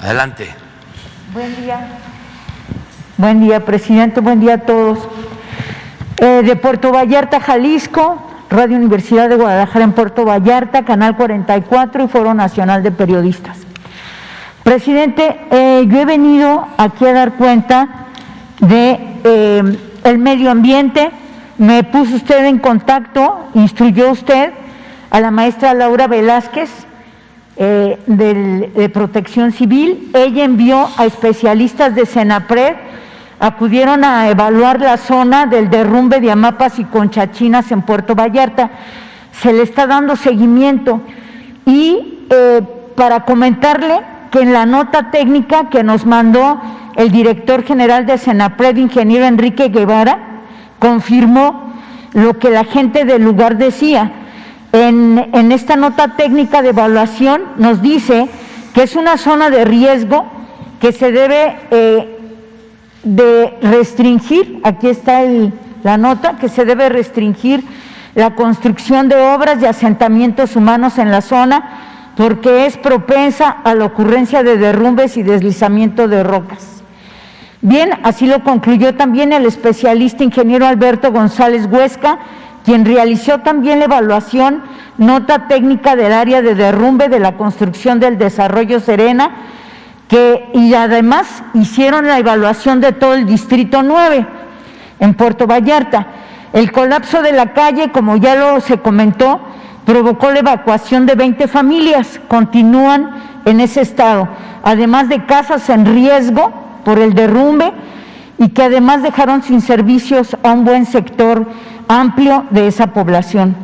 Adelante. Buen día. Buen día, presidente. Buen día a todos. De Puerto Vallarta, Jalisco, Radio Universidad de Guadalajara en Puerto Vallarta, Canal 44 y Foro Nacional de Periodistas. Presidente, yo he venido aquí a dar cuenta de el medio ambiente. Me puso usted en contacto, instruyó usted a la maestra Laura Velázquez de Protección Civil. Ella envió a especialistas de Senapred, acudieron a evaluar la zona del derrumbe de hamapas y conchachinas en Puerto Vallarta. Se le está dando seguimiento y para comentarle que en la nota técnica que nos mandó el director general de Senapred, ingeniero Enrique Guevara, confirmó lo que la gente del lugar decía. En esta nota técnica de evaluación nos dice que es una zona de riesgo que se debe de restringir, aquí está la nota, que se debe restringir la construcción de obras y asentamientos humanos en la zona porque es propensa a la ocurrencia de derrumbes y deslizamiento de rocas. Bien, así lo concluyó también el especialista ingeniero Alberto González Huesca, quien realizó también la evaluación, nota técnica del área de derrumbe de la construcción del desarrollo Serena, y además hicieron la evaluación de todo el Distrito 9 en Puerto Vallarta. El colapso de la calle, como ya se comentó, provocó la evacuación de 20 familias, continúan en ese estado, además de casas en riesgo por el derrumbe y que además dejaron sin servicios a un buen sector amplio de esa población.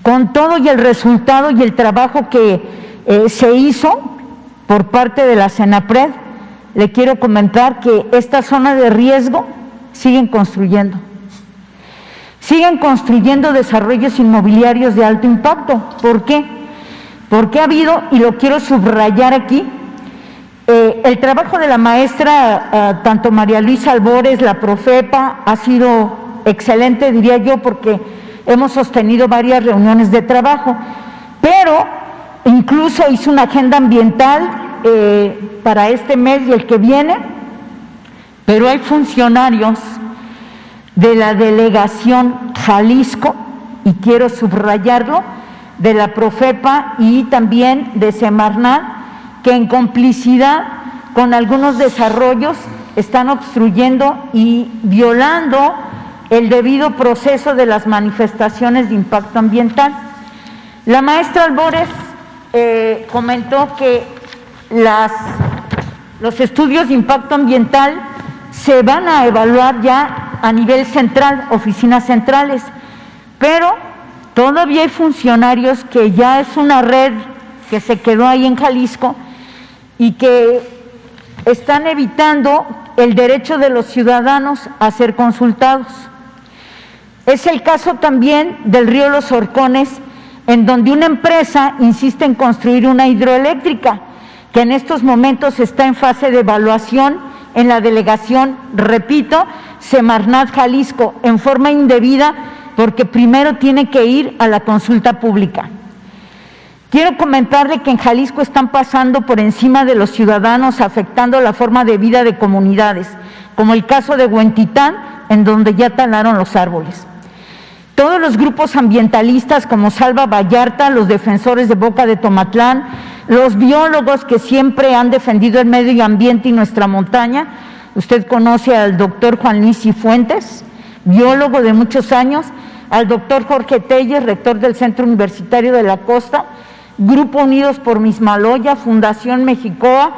Con todo y el resultado y el trabajo que se hizo por parte de la Senapred, le quiero comentar que esta zona de riesgo siguen construyendo desarrollos inmobiliarios de alto impacto. ¿Por qué? Porque ha habido, y lo quiero subrayar aquí, el trabajo de la maestra, tanto María Luisa Albores, la Profepa, ha sido excelente, diría yo, porque hemos sostenido varias reuniones de trabajo, pero incluso hizo una agenda ambiental para este mes y el que viene, pero hay funcionarios de la delegación Jalisco, y quiero subrayarlo, de la Profepa y también de Semarnat, que en complicidad con algunos desarrollos están obstruyendo y violando el debido proceso de las manifestaciones de impacto ambiental. La maestra Albores comentó que los estudios de impacto ambiental se van a evaluar ya a nivel central, oficinas centrales, pero todavía hay funcionarios que ya es una red que se quedó ahí en Jalisco y que están evitando el derecho de los ciudadanos a ser consultados. Es el caso también del río Los Horcones, en donde una empresa insiste en construir una hidroeléctrica, que en estos momentos está en fase de evaluación en la delegación, repito, Semarnat Jalisco, en forma indebida, porque primero tiene que ir a la consulta pública. Quiero comentarle que en Jalisco están pasando por encima de los ciudadanos, afectando la forma de vida de comunidades, como el caso de Huentitán, en donde ya talaron los árboles. Todos los grupos ambientalistas como Salva Vallarta, los defensores de Boca de Tomatlán, los biólogos que siempre han defendido el medio ambiente y nuestra montaña, usted conoce al doctor Juan Luis Cifuentes, biólogo de muchos años, al doctor Jorge Telles, rector del Centro Universitario de la Costa, Grupo Unidos por Mismaloya, Fundación Mexicoa,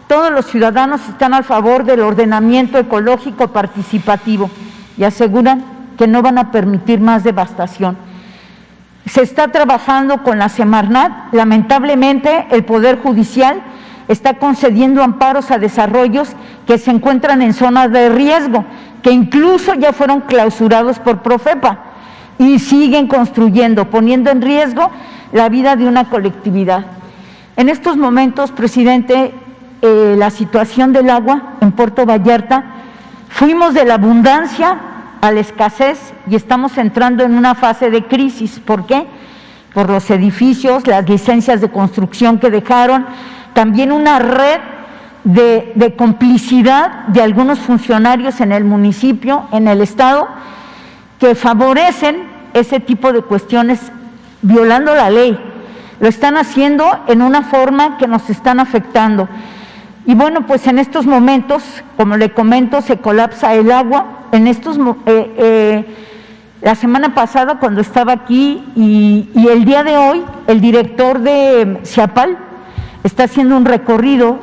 todos los ciudadanos están a favor del ordenamiento ecológico participativo y aseguran que no van a permitir más devastación. Se está trabajando con la Semarnat. Lamentablemente, el Poder Judicial está concediendo amparos a desarrollos que se encuentran en zonas de riesgo, que incluso ya fueron clausurados por Profepa y siguen construyendo, poniendo en riesgo la vida de una colectividad. En estos momentos, presidente, la situación del agua en Puerto Vallarta, fuimos de la abundancia a la escasez y estamos entrando en una fase de crisis. ¿Por qué? Por los edificios, las licencias de construcción que dejaron, también una red de complicidad de algunos funcionarios en el municipio, en el estado, que favorecen ese tipo de cuestiones violando la ley. Lo están haciendo en una forma que nos están afectando. Y bueno, pues en estos momentos, como le comento, se colapsa el agua. La semana pasada, cuando estaba aquí, y el día de hoy, el director de Ciapal está haciendo un recorrido,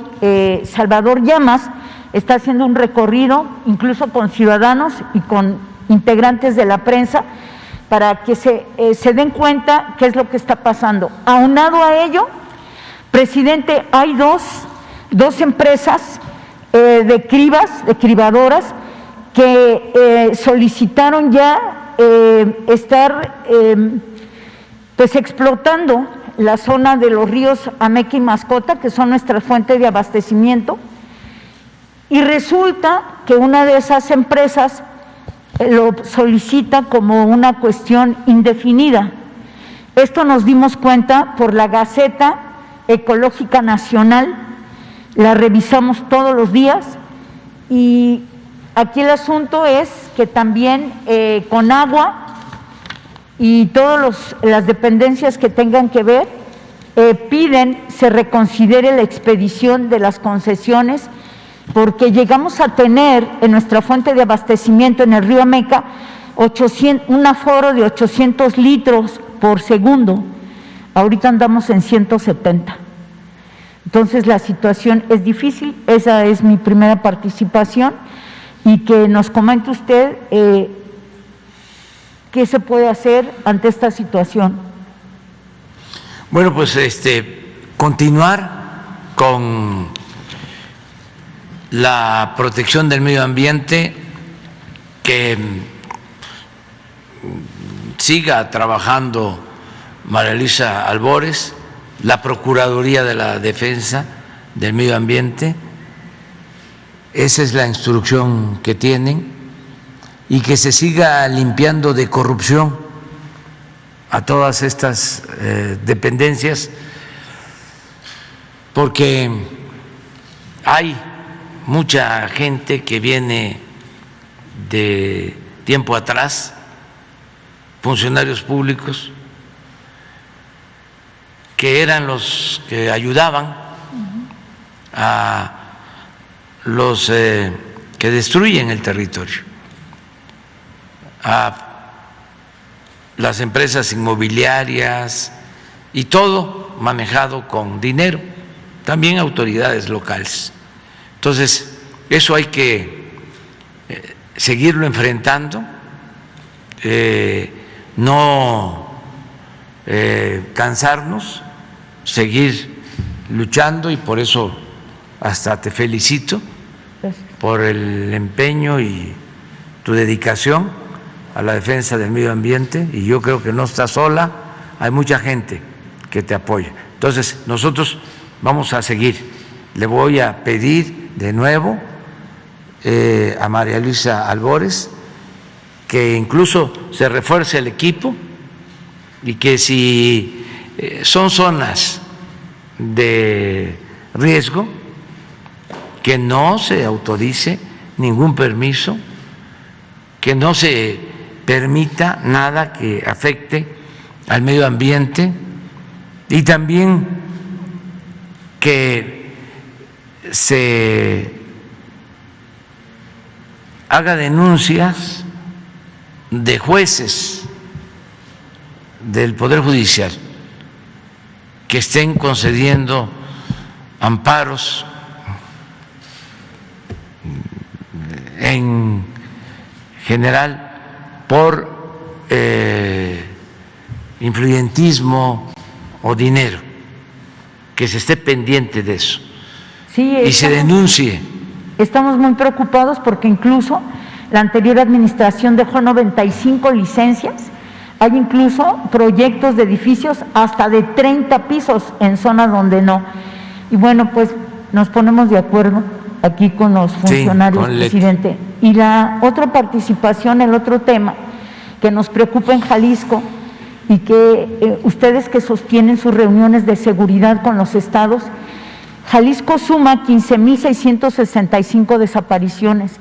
Salvador Llamas está haciendo un recorrido, incluso con ciudadanos y con integrantes de la prensa, para que se den cuenta qué es lo que está pasando. Aunado a ello, presidente, hay dos empresas de cribadoras que solicitaron ya estar pues explotando la zona de los ríos Ameca y Mascota, que son nuestra fuente de abastecimiento, y resulta que una de esas empresas lo solicita como una cuestión indefinida. Esto nos dimos cuenta por la Gaceta Ecológica Nacional, la revisamos todos los días, y aquí el asunto es que también con agua y todas las dependencias que tengan que ver piden se reconsidere la expedición de las concesiones, porque llegamos a tener en nuestra fuente de abastecimiento en el río Ameca un aforo de 800 litros por segundo. Ahorita andamos en 170. Entonces la situación es difícil. Esa es mi primera participación, y que nos comente usted qué se puede hacer ante esta situación. Bueno, pues continuar con la protección del medio ambiente, que siga trabajando María Luisa Albores, la Procuraduría de la Defensa del Medio Ambiente. Esa es la instrucción que tienen, y que se siga limpiando de corrupción a todas estas dependencias, porque hay mucha gente que viene de tiempo atrás, funcionarios públicos, que eran los que ayudaban a los que destruyen el territorio, a las empresas inmobiliarias, y todo manejado con dinero, también autoridades locales. Entonces, eso hay que seguirlo enfrentando, no cansarnos, seguir luchando, y por eso hasta te felicito por el empeño y tu dedicación a la defensa del medio ambiente, y yo creo que no estás sola, hay mucha gente que te apoya. Entonces, nosotros vamos a seguir. Le voy a pedir de nuevo a María Luisa Albores que incluso se refuerce el equipo, y que si son zonas de riesgo, que no se autorice ningún permiso, que no se permita nada que afecte al medio ambiente, y también que se haga denuncias de jueces del Poder Judicial que estén concediendo amparos en general por influyentismo o dinero, que se esté pendiente de eso, sí, y se denuncie. Estamos muy preocupados porque incluso la anterior administración dejó 95 licencias, hay incluso proyectos de edificios hasta de 30 pisos en zonas donde no. Y bueno, pues nos ponemos de acuerdo aquí con los funcionarios, sí, presidente. Y la otra participación, el otro tema que nos preocupa en Jalisco, y que ustedes que sostienen sus reuniones de seguridad con los estados, Jalisco suma 15.665 desapariciones,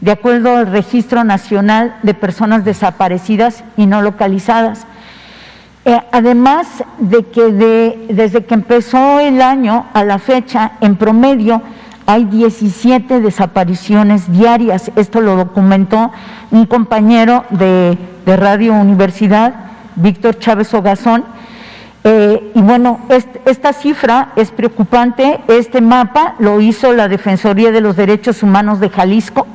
de acuerdo al Registro Nacional de Personas Desaparecidas y No Localizadas. Además de que desde que empezó el año a la fecha, en promedio, hay 17 desapariciones diarias. Esto lo documentó un compañero de Radio Universidad, Víctor Chávez Ogazón. Y bueno, esta cifra es preocupante. Este mapa lo hizo la Defensoría de los Derechos Humanos de Jalisco.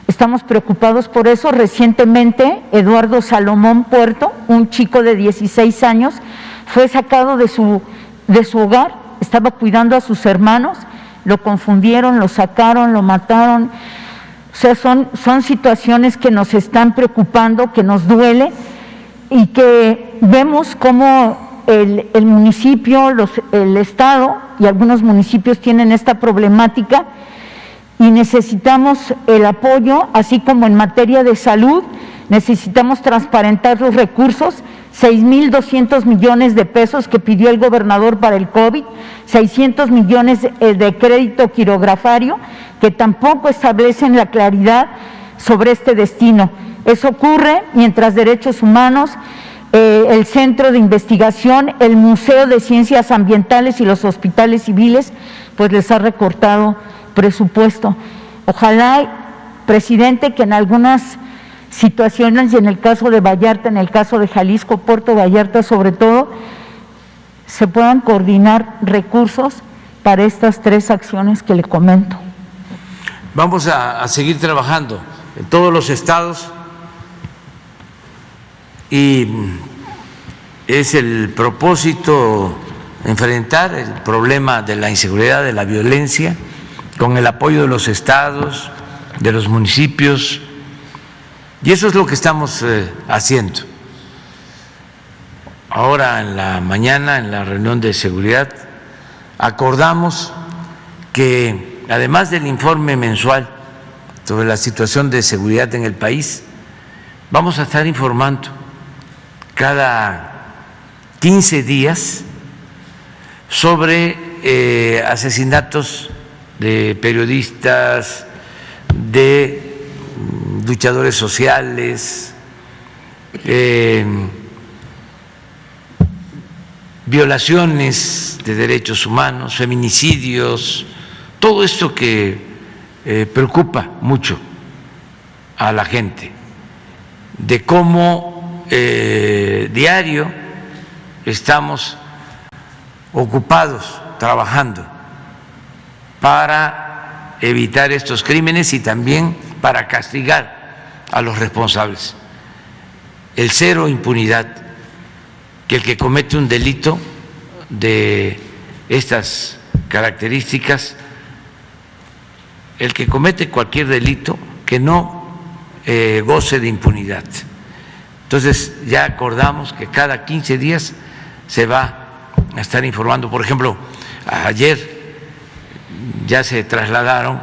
Estamos preocupados por eso. Recientemente, Eduardo Salomón Puerto, un chico de 16 años, fue sacado de su hogar, estaba cuidando a sus hermanos, lo confundieron, lo sacaron, lo mataron. O sea, son situaciones que nos están preocupando, que nos duele y que vemos cómo el municipio, el Estado y algunos municipios tienen esta problemática y necesitamos el apoyo, así como en materia de salud, necesitamos transparentar los recursos, 6.200 millones de pesos que pidió el gobernador para el COVID, 600 millones de crédito quirografario, que tampoco establecen la claridad sobre este destino. Eso ocurre mientras Derechos Humanos, el Centro de Investigación, el Museo de Ciencias Ambientales y los hospitales civiles, pues les ha recortado presupuesto. Ojalá, presidente, que en algunas situaciones, y en el caso de Vallarta, en el caso de Jalisco, Puerto Vallarta sobre todo, se puedan coordinar recursos para estas tres acciones que le comento. Vamos a seguir trabajando en todos los estados y es el propósito enfrentar el problema de la inseguridad, de la violencia, con el apoyo de los estados, de los municipios, y eso es lo que estamos haciendo. Ahora en la mañana, en la reunión de seguridad, acordamos que además del informe mensual sobre la situación de seguridad en el país, vamos a estar informando cada 15 días sobre asesinatos de periodistas, de luchadores sociales, violaciones de derechos humanos, feminicidios, todo esto que preocupa mucho a la gente, de cómo diario estamos ocupados trabajando para evitar estos crímenes y también para castigar a los responsables. El cero impunidad, que el que comete un delito de estas características, el que comete cualquier delito, que no goce de impunidad. Entonces ya acordamos que cada 15 días se va a estar informando. Por ejemplo, ayer ya se trasladaron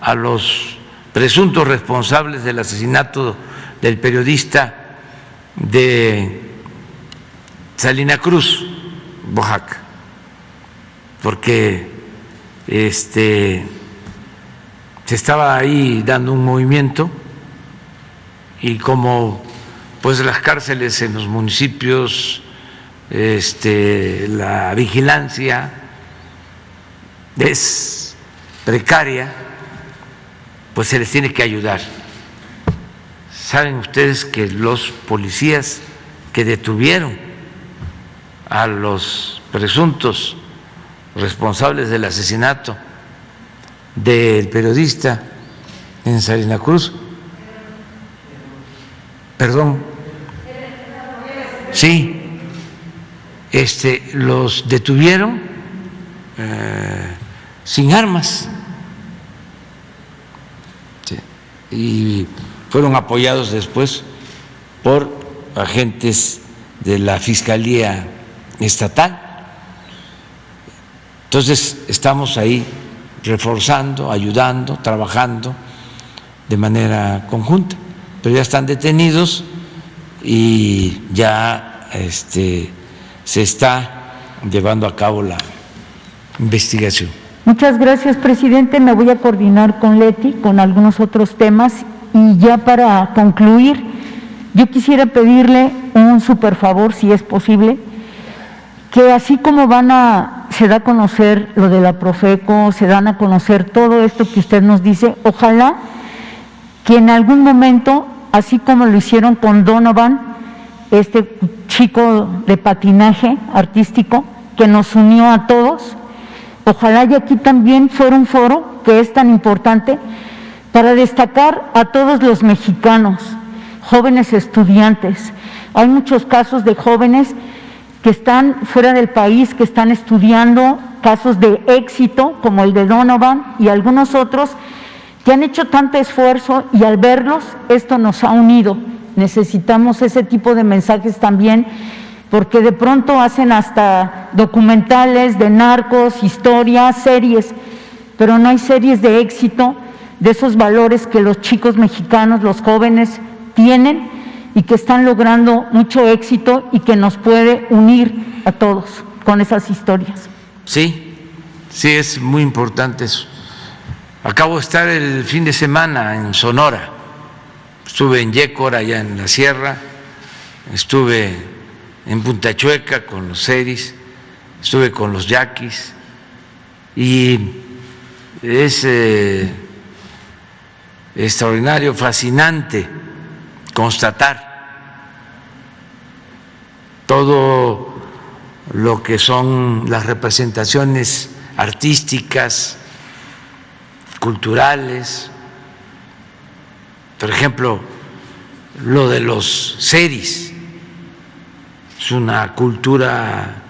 a los presuntos responsables del asesinato del periodista de Salina Cruz, Oaxaca, porque se estaba ahí dando un movimiento y como pues las cárceles en los municipios, la vigilancia es precaria, pues se les tiene que ayudar. Saben ustedes que los policías que detuvieron a los presuntos responsables del asesinato del periodista en Salina Cruz, sí, los detuvieron sin armas, sí, y fueron apoyados después por agentes de la Fiscalía Estatal. Entonces estamos ahí reforzando, ayudando, trabajando de manera conjunta, pero ya están detenidos y ya se está llevando a cabo investigación. Muchas gracias, presidente. Me voy a coordinar con Leti con algunos otros temas y ya para concluir, yo quisiera pedirle un súper favor, si es posible, que así como se da a conocer lo de la Profeco, se dan a conocer todo esto que usted nos dice, ojalá que en algún momento, así como lo hicieron con Donovan, este chico de patinaje artístico que nos unió a todos, ojalá y aquí también fuera un foro que es tan importante para destacar a todos los mexicanos, jóvenes estudiantes. Hay muchos casos de jóvenes que están fuera del país, que están estudiando, casos de éxito como el de Donovan y algunos otros que han hecho tanto esfuerzo y al verlos esto nos ha unido. Necesitamos ese tipo de mensajes también, porque de pronto hacen hasta documentales de narcos, historias, series, pero no hay series de éxito, de esos valores que los chicos mexicanos, los jóvenes tienen y que están logrando mucho éxito y que nos puede unir a todos con esas historias. Sí, sí, es muy importante eso. Acabo de estar el fin de semana en Sonora, estuve en Yécora, allá en la sierra, estuve en Punta Chueca con los seris, estuve con los yaquis y es extraordinario, fascinante constatar todo lo que son las representaciones artísticas, culturales, por ejemplo, lo de los seris, es una cultura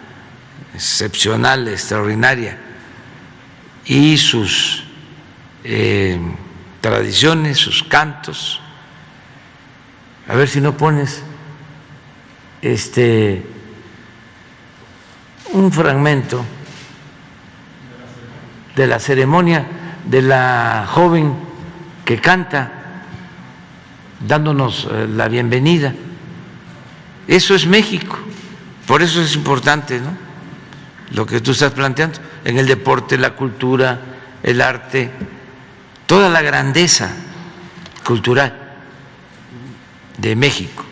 excepcional, extraordinaria, y sus tradiciones, sus cantos. A ver si no pones un fragmento de la ceremonia de la joven que canta, dándonos la bienvenida. Eso es México, por eso es importante, ¿no?, lo que tú estás planteando, en el deporte, la cultura, el arte, toda la grandeza cultural de México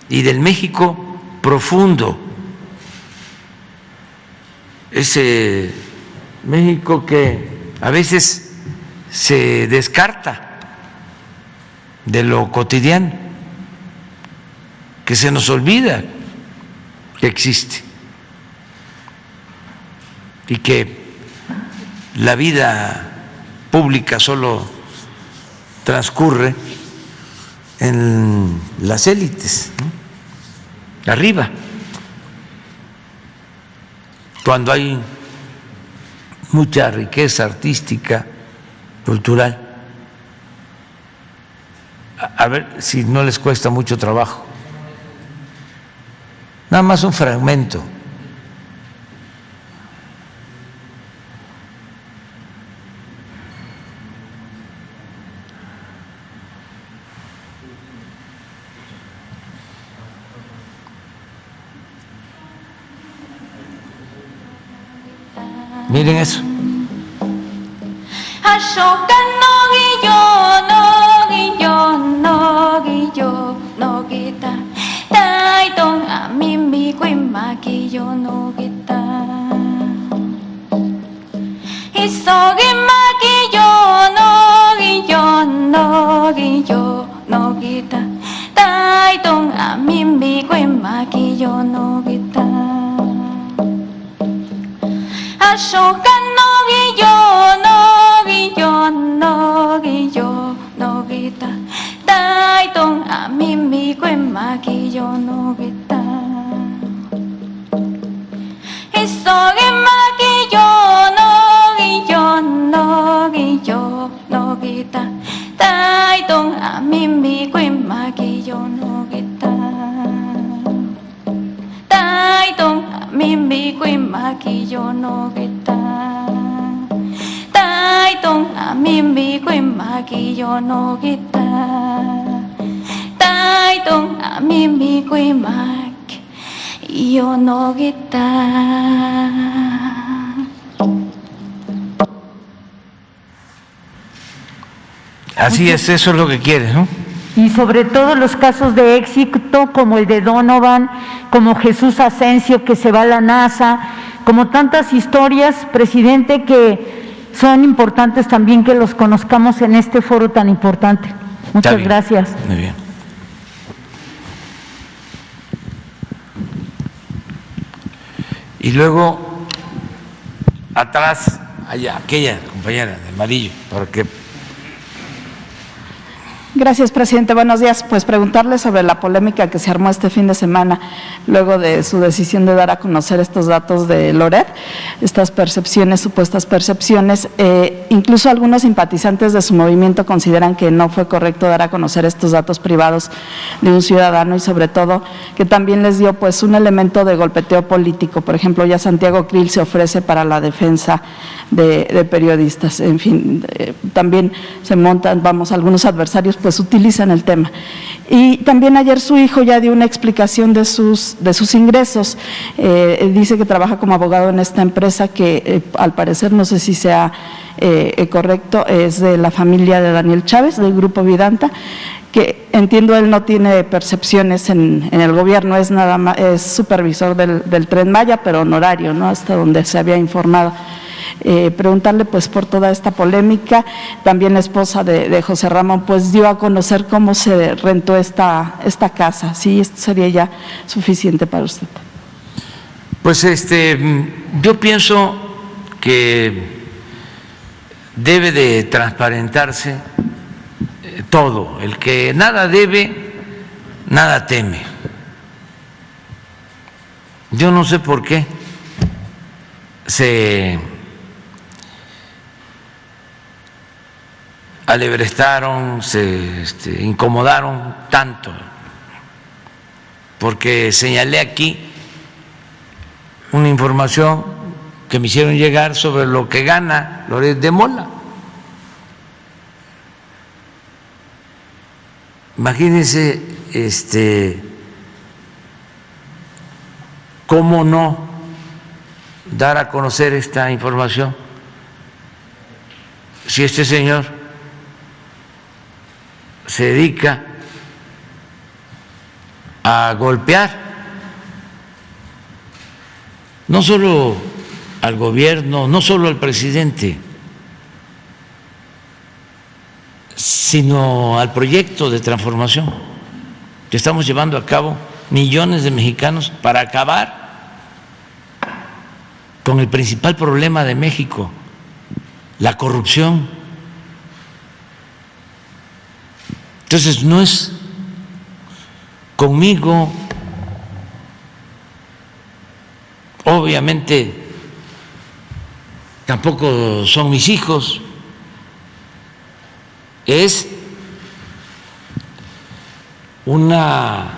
y del México profundo, ese México que a veces se descarta de lo cotidiano, que se nos olvida que existe y que la vida pública solo transcurre en las élites, ¿no?, arriba, cuando hay mucha riqueza artística, cultural. A ver si no les cuesta mucho trabajo. Nada más un fragmento. Miren eso. Así es, eso es lo que quieres, ¿no? Y sobre todo los casos de éxito como el de Donovan, como Jesús Asensio que se va a la NASA, como tantas historias, presidente, que son importantes también que los conozcamos en este foro tan importante. Muchas gracias. Muy bien. Y luego, atrás, allá, aquella compañera de amarillo, para que... Gracias, presidente. Buenos días. Pues preguntarle sobre la polémica que se armó este fin de semana luego de su decisión de dar a conocer estos datos de Loret, estas percepciones, supuestas percepciones. Incluso algunos simpatizantes de su movimiento consideran que no fue correcto dar a conocer estos datos privados de un ciudadano y sobre todo que también les dio pues un elemento de golpeteo político. Por ejemplo, ya Santiago Krill se ofrece para la defensa de periodistas. En fin, también se montan, algunos adversarios pues utilizan el tema. Y también ayer su hijo ya dio una explicación de sus ingresos. Dice que trabaja como abogado en esta empresa que al parecer, no sé si sea correcto, es de la familia de Daniel Chávez, del Grupo Vidanta, que entiendo él no tiene percepciones en el gobierno, es nada más, es supervisor del Tren Maya, pero honorario, ¿no? Hasta donde se había informado. Preguntarle pues por toda esta polémica. También la esposa de José Ramón pues dio a conocer cómo se rentó esta casa. Sí, esto sería ya suficiente para usted. Pues yo pienso que debe de transparentarse todo. El que nada debe, nada teme. Yo no sé por qué se alebrestaron, se incomodaron tanto, porque señalé aquí una información que me hicieron llegar sobre lo que gana Loret de Mola. Imagínense cómo no dar a conocer esta información si este señor se dedica a golpear no solo al gobierno, no solo al presidente, sino al proyecto de transformación que estamos llevando a cabo millones de mexicanos para acabar con el principal problema de México, la corrupción. Entonces no es conmigo, obviamente tampoco son mis hijos, es una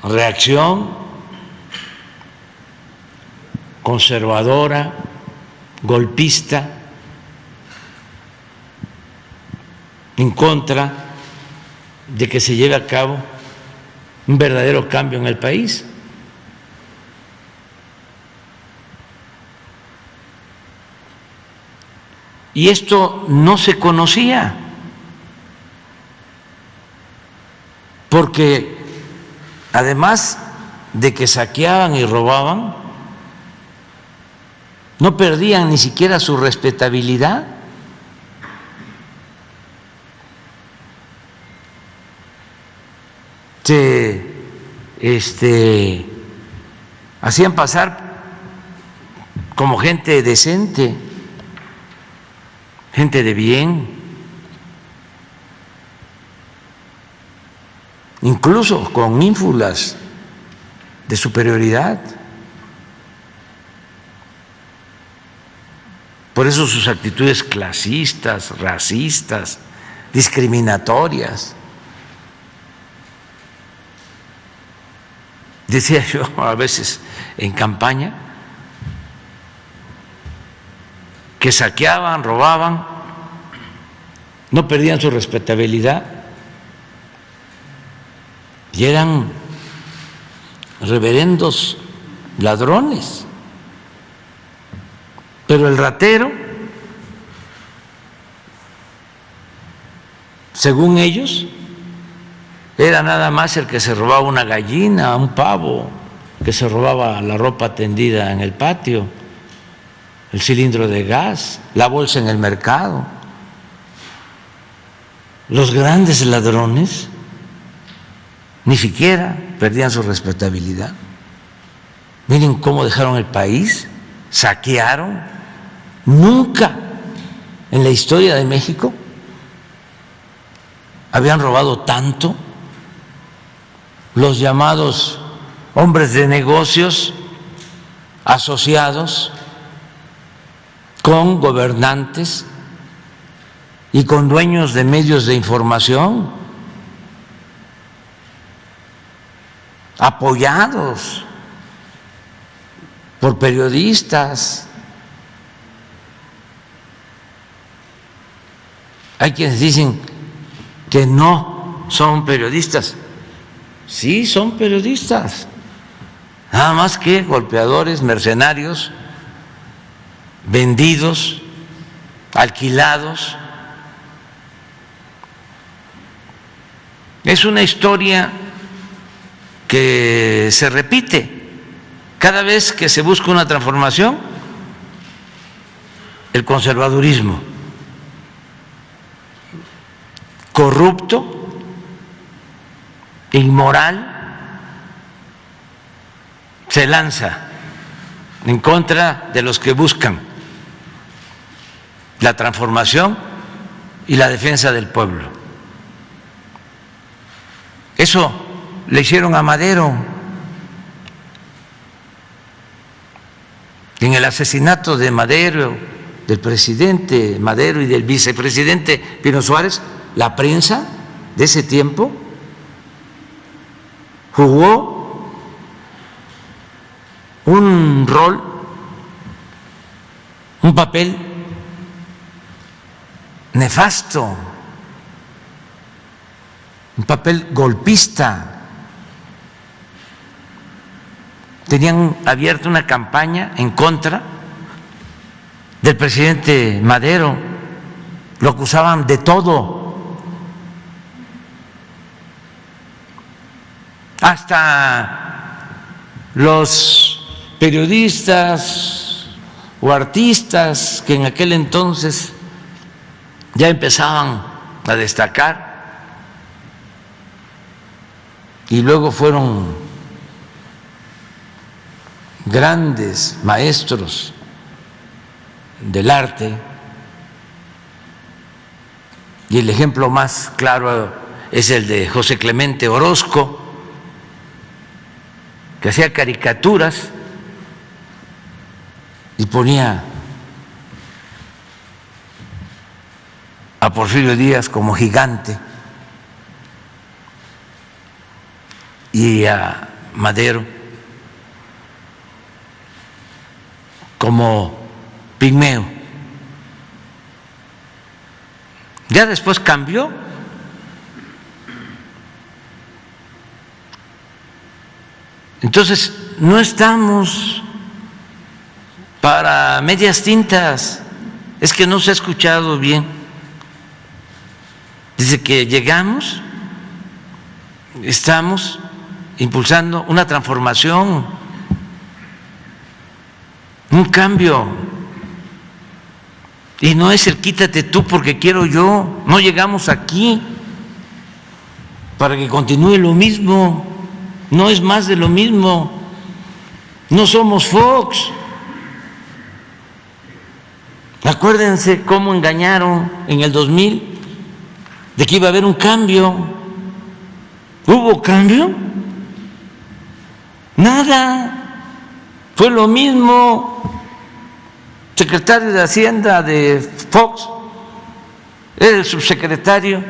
reacción conservadora, golpista, en contra de que se lleve a cabo un verdadero cambio en el país. Y esto no se conocía, porque además de que saqueaban y robaban, no perdían ni siquiera su respetabilidad. Se hacían pasar como gente decente, gente de bien, incluso con ínfulas de superioridad. Por eso sus actitudes clasistas, racistas, discriminatorias. Decía yo a veces en campaña que saqueaban, robaban, no perdían su respetabilidad y eran reverendos ladrones. Pero el ratero según ellos, era nada más el que se robaba una gallina, un pavo, que se robaba la ropa tendida en el patio, el cilindro de gas, la bolsa en el mercado. Los grandes ladrones ni siquiera perdían su respetabilidad. Miren cómo dejaron el país, saquearon. Nunca en la historia de México habían robado tanto. Los llamados hombres de negocios asociados con gobernantes y con dueños de medios de información, apoyados por periodistas. Hay quienes dicen que no son periodistas. Sí, son periodistas, nada más que golpeadores, mercenarios, vendidos, alquilados. Es una historia que se repite cada vez que se busca una transformación. El conservadurismo corrupto, inmoral, se lanza en contra de los que buscan la transformación y la defensa del pueblo. Eso le hicieron a Madero en el asesinato de Madero, del presidente Madero y del vicepresidente Pino Suárez. La prensa de ese tiempo jugó un rol, un papel nefasto, un papel golpista. Tenían abierta una campaña en contra del presidente Madero, lo acusaban de todo. Hasta los periodistas o artistas que en aquel entonces ya empezaban a destacar y luego fueron grandes maestros del arte, y el ejemplo más claro es el de José Clemente Orozco, que hacía caricaturas y ponía a Porfirio Díaz como gigante y a Madero como pigmeo. Ya después cambió. Entonces, no estamos para medias tintas. Es que no se ha escuchado bien. Desde que llegamos, estamos impulsando una transformación, un cambio. Y no es el quítate tú porque quiero yo. No llegamos aquí para que continúe lo mismo. No es más de lo mismo. No somos Fox. Acuérdense cómo engañaron en el 2000 de que iba a haber un cambio. ¿Hubo cambio? Nada. Fue lo mismo. Secretario de Hacienda de Fox era el subsecretario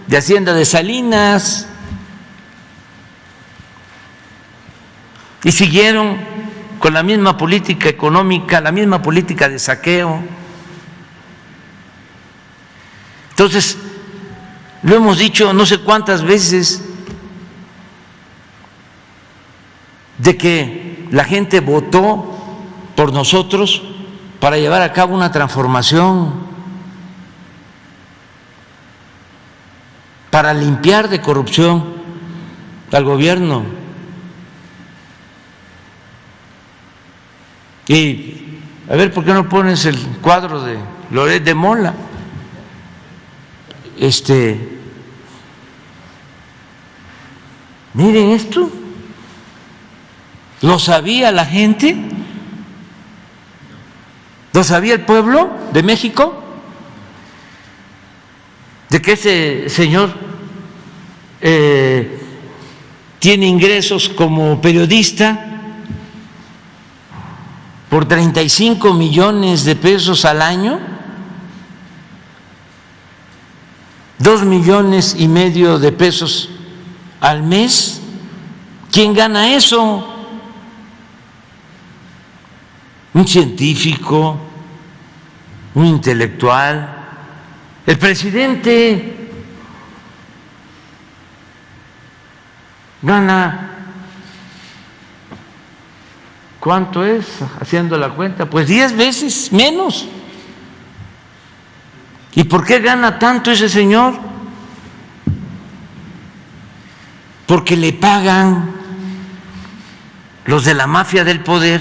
de Hacienda de Salinas. Y siguieron con la misma política económica, la misma política de saqueo. Entonces, lo hemos dicho no sé cuántas veces, de que la gente votó por nosotros para llevar a cabo una transformación. para limpiar de corrupción al gobierno. Y a ver, ¿por qué no pones el cuadro de Loret de Mola? Miren esto, ¿lo sabía la gente? ¿Lo sabía el pueblo de México? De que ese señor tiene ingresos como periodista por 35 millones de pesos al año, 2,5 millones de pesos al mes. ¿Quién gana eso? Un científico, un intelectual, el presidente gana, ¿cuánto es? Haciendo la cuenta, pues 10 veces menos. ¿Y por qué gana tanto ese señor? Porque le pagan los de la mafia del poder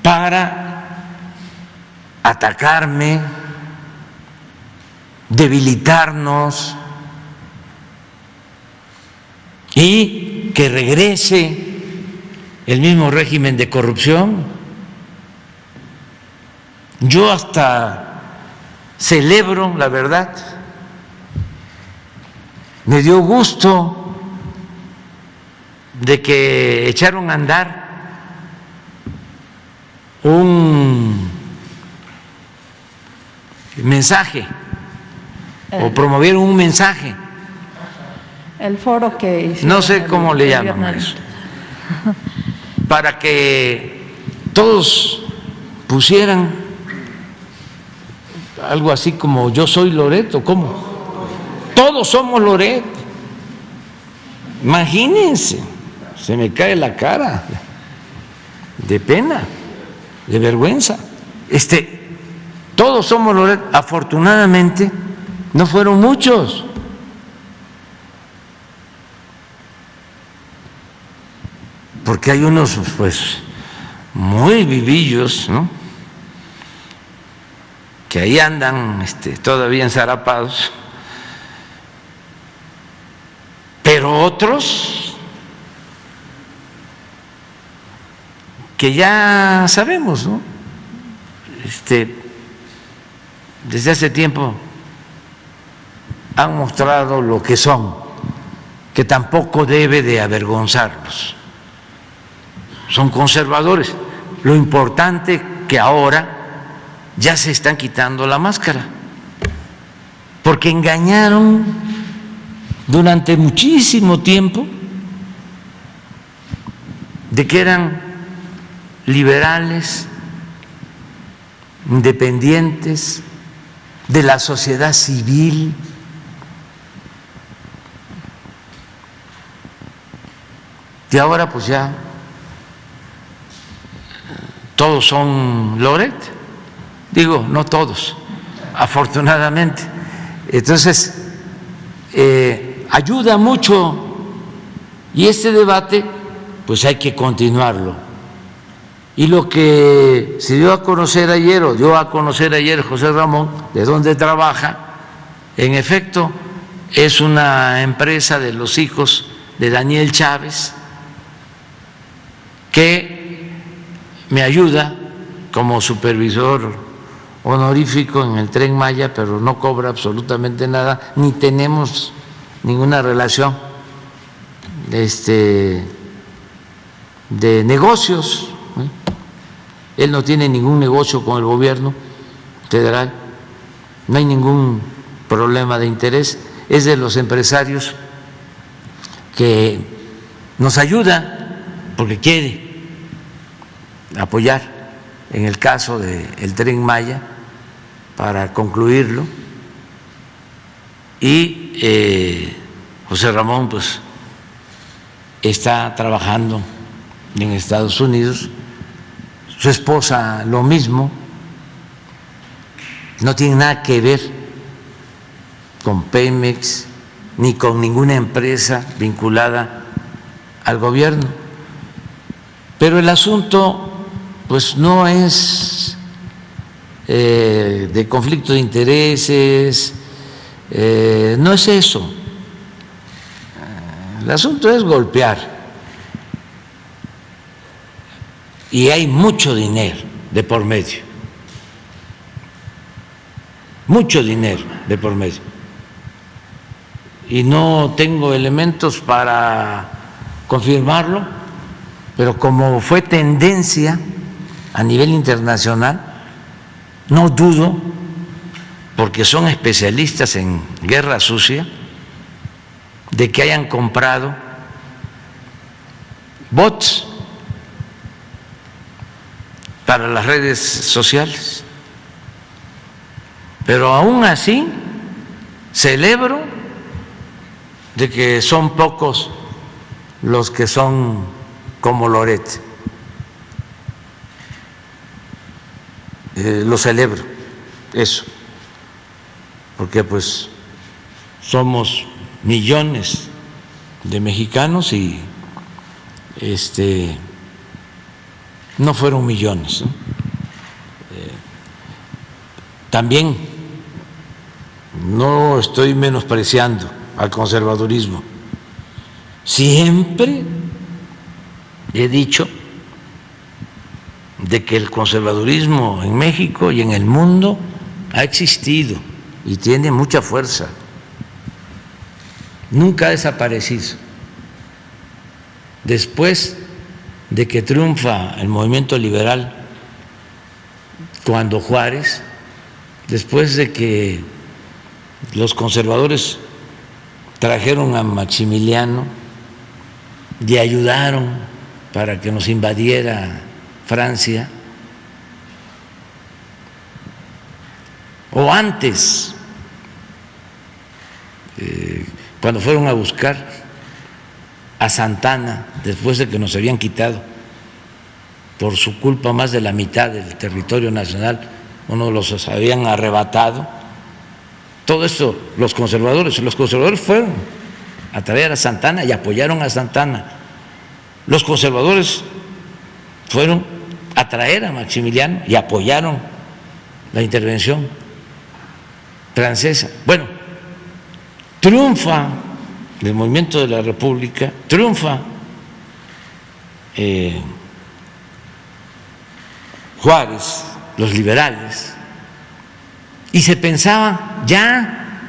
para atacarme, debilitarnos y que regrese el mismo régimen de corrupción. Yo hasta celebro, la verdad, me dio gusto de que echaron a andar un mensaje o promovieron un mensaje. El foro que hicieron, no sé cómo le llaman a eso, para que todos pusieran algo así como yo soy Loret, o cómo, todos somos Loret. Imagínense, se me cae la cara de pena, de vergüenza. Todos somos Loret. Afortunadamente no fueron muchos. Porque hay unos pues muy vivillos, ¿no?, que ahí andan todavía enzarapados, pero otros que ya sabemos, ¿no?, desde hace tiempo han mostrado lo que son, que tampoco debe de avergonzarlos. Son conservadores. Lo importante que ahora ya se están quitando la máscara, porque engañaron durante muchísimo tiempo de que eran liberales, independientes, de la sociedad civil. Y ahora pues ya todos son Loret. Digo, no todos, afortunadamente. Entonces, ayuda mucho, y este debate pues hay que continuarlo. Y lo que se dio a conocer ayer, o dio a conocer ayer José Ramón, de dónde trabaja, en efecto es una empresa de los hijos de Daniel Chávez, que me ayuda como supervisor honorífico en el Tren Maya, pero no cobra absolutamente nada, ni tenemos ninguna relación de negocios. Él no tiene ningún negocio con el gobierno federal, no hay ningún problema de interés, es de los empresarios que nos ayuda porque quiere apoyar en el caso del Tren Maya para concluirlo. Y José Ramón pues está trabajando en Estados Unidos, su esposa lo mismo, no tienen nada que ver con Pemex ni con ninguna empresa vinculada al gobierno. Pero el asunto pues no es de conflicto de intereses, no es eso. El asunto es golpear. Y hay mucho dinero de por medio. Mucho dinero de por medio. Y no tengo elementos para confirmarlo, pero como fue tendencia a nivel internacional, no dudo, porque son especialistas en guerra sucia, de que hayan comprado bots para las redes sociales. Pero aún así celebro de que son pocos los que son como Loret. Lo celebro, eso, porque pues somos millones de mexicanos y no fueron millones, ¿no? También no estoy menospreciando al conservadurismo. Siempre he dicho de que el conservadurismo en México y en el mundo ha existido y tiene mucha fuerza. Nunca ha desaparecido. Después de que triunfa el movimiento liberal, cuando Juárez, después de que los conservadores trajeron a Maximiliano y ayudaron para que nos invadiera Francia, o antes, cuando fueron a buscar a Santana, después de que nos habían quitado por su culpa más de la mitad del territorio nacional, uno los habían arrebatado. Todo esto, los conservadores fueron a traer a Santana y apoyaron a Santana. Los conservadores fueron a traer a Maximiliano y apoyaron la intervención francesa. Bueno, triunfa el movimiento de la República, triunfa Juárez, los liberales, y se pensaba, ya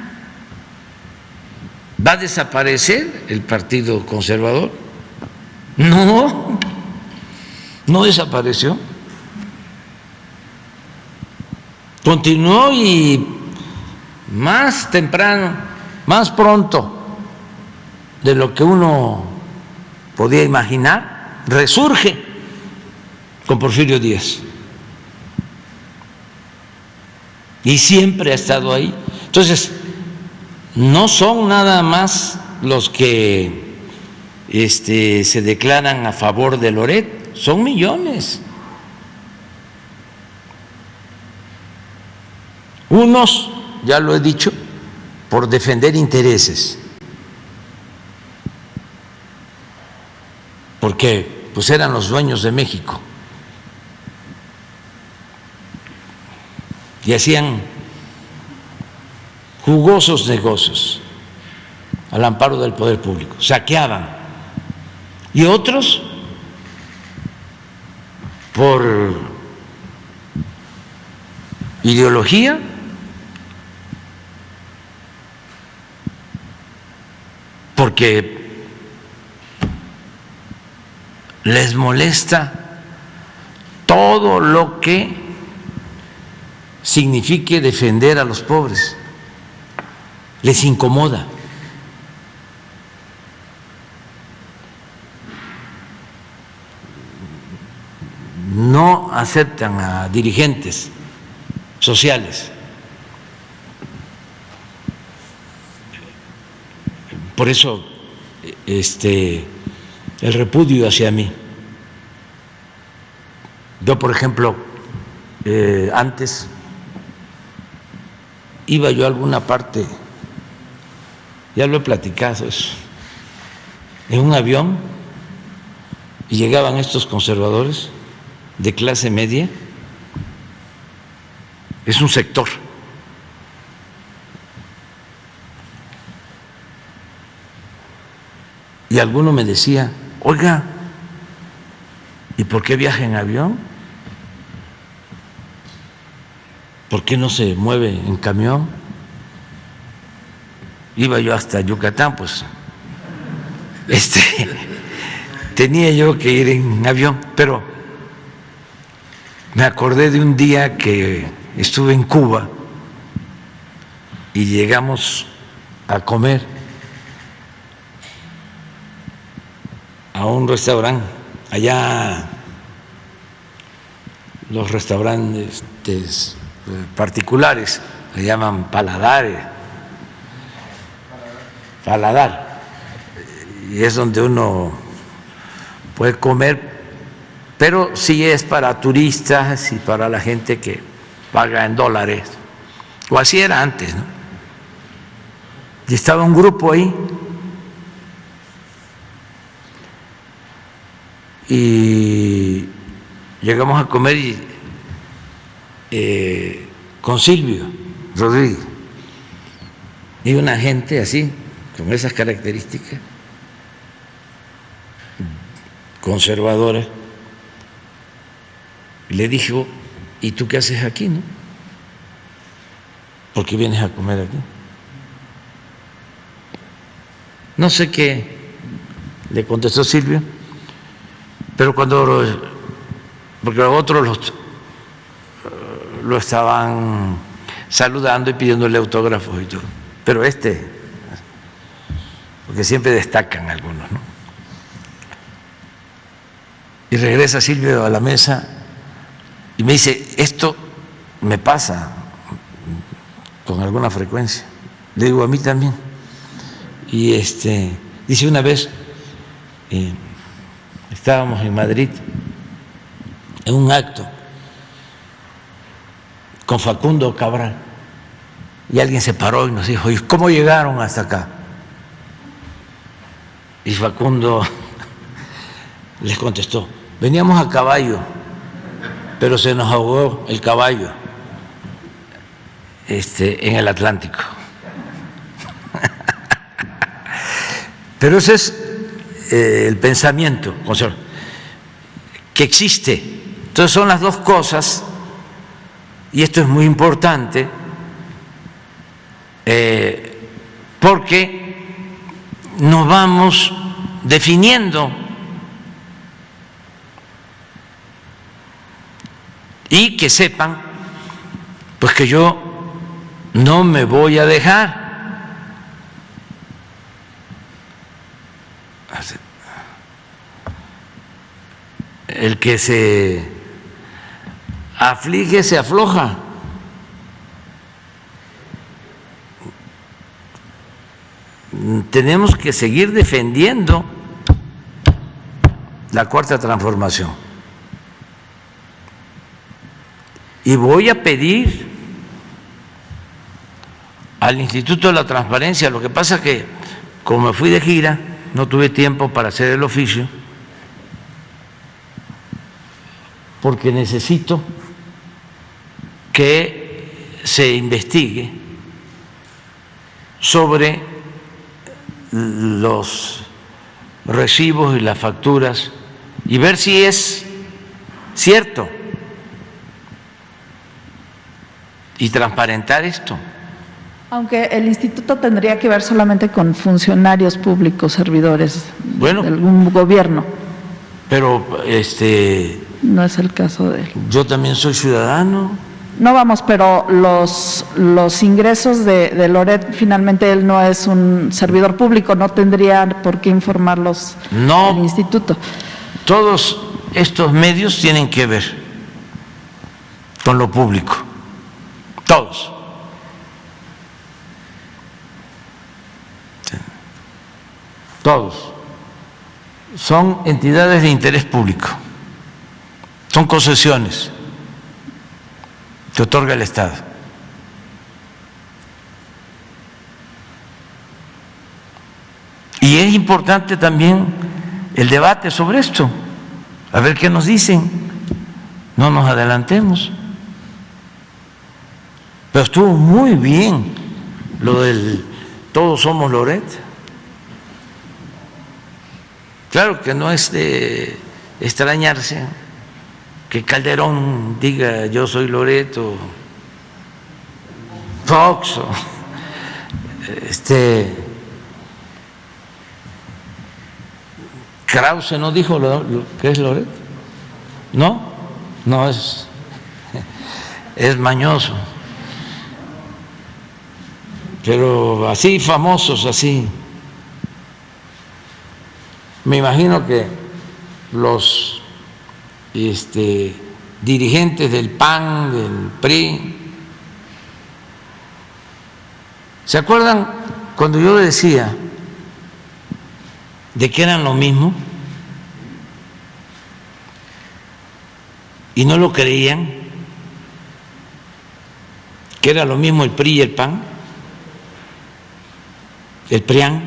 va a desaparecer el Partido Conservador. No, no desapareció. Continuó y más temprano, más pronto de lo que uno podía imaginar, resurge con Porfirio Díaz. Y siempre ha estado ahí. Entonces, no son nada más los que se declaran a favor de Loret, son millones. Unos, ya lo he dicho, por defender intereses, porque pues eran los dueños de México y hacían jugosos negocios al amparo del poder público, saqueaban. Y otros por ideología, porque les molesta todo lo que signifique defender a los pobres, les incomoda. No aceptan a dirigentes sociales. Por eso el repudio hacia mí. Yo, por ejemplo, antes iba yo a alguna parte, ya lo he platicado eso, en un avión y llegaban estos conservadores de clase media, es un sector. Y alguno me decía, oiga, ¿y por qué viaja en avión? ¿Por qué no se mueve en camión? Iba yo hasta Yucatán, pues tenía yo que ir en avión, pero me acordé de un día que estuve en Cuba y llegamos a comer a un restaurante, allá los restaurantes particulares le llaman paladar, y es donde uno puede comer, pero sí es para turistas y para la gente que paga en dólares, o así era antes, ¿no? Y estaba un grupo ahí y llegamos a comer con Silvio Rodríguez y una gente así, con esas características conservadoras, y le dije, ¿y tú qué haces aquí, no? ¿Por qué vienes a comer aquí? No sé qué le contestó Silvio, pero porque los otros lo estaban saludando y pidiéndole autógrafos y todo, pero porque siempre destacan algunos, ¿no? Y regresa Silvio a la mesa y me dice, esto me pasa con alguna frecuencia. Le digo, a mí también. Y dice, una vez estábamos en Madrid en un acto con Facundo Cabral y alguien se paró y nos dijo, ¿y cómo llegaron hasta acá? Y Facundo les contestó, veníamos a caballo, pero se nos ahogó el caballo en el Atlántico. Pero ese es el pensamiento que existe. Entonces son las dos cosas, y esto es muy importante, porque nos vamos definiendo y que sepan pues que yo no me voy a dejar. El que se aflige se afloja. Tenemos que seguir defendiendo la Cuarta Transformación. Y voy a pedir al Instituto de la Transparencia, lo que pasa es que como me fui de gira, no tuve tiempo para hacer el oficio, porque necesito que se investigue sobre los recibos y las facturas y ver si es cierto y transparentar esto. Aunque el instituto tendría que ver solamente con funcionarios públicos, servidores de algún gobierno. Pero no es el caso de él. Yo también soy ciudadano. No, vamos, pero los ingresos de Loret, finalmente él no es un servidor público, no tendría por qué informarlos el instituto. Todos estos medios tienen que ver con lo público, todos. Todos son entidades de interés público, son concesiones que otorga el Estado. Y es importante también el debate sobre esto, a ver qué nos dicen, no nos adelantemos. Pero estuvo muy bien lo del todos somos Loret. Claro que no es de extrañarse que Calderón diga yo soy Loret o Fox o Krause no dijo lo que es Loret, no es mañoso, pero así famosos así, me imagino que los dirigentes del PAN, del PRI, ¿se acuerdan cuando yo decía de que eran lo mismo y no lo creían, que era lo mismo el PRI y el PAN, el PRIAN?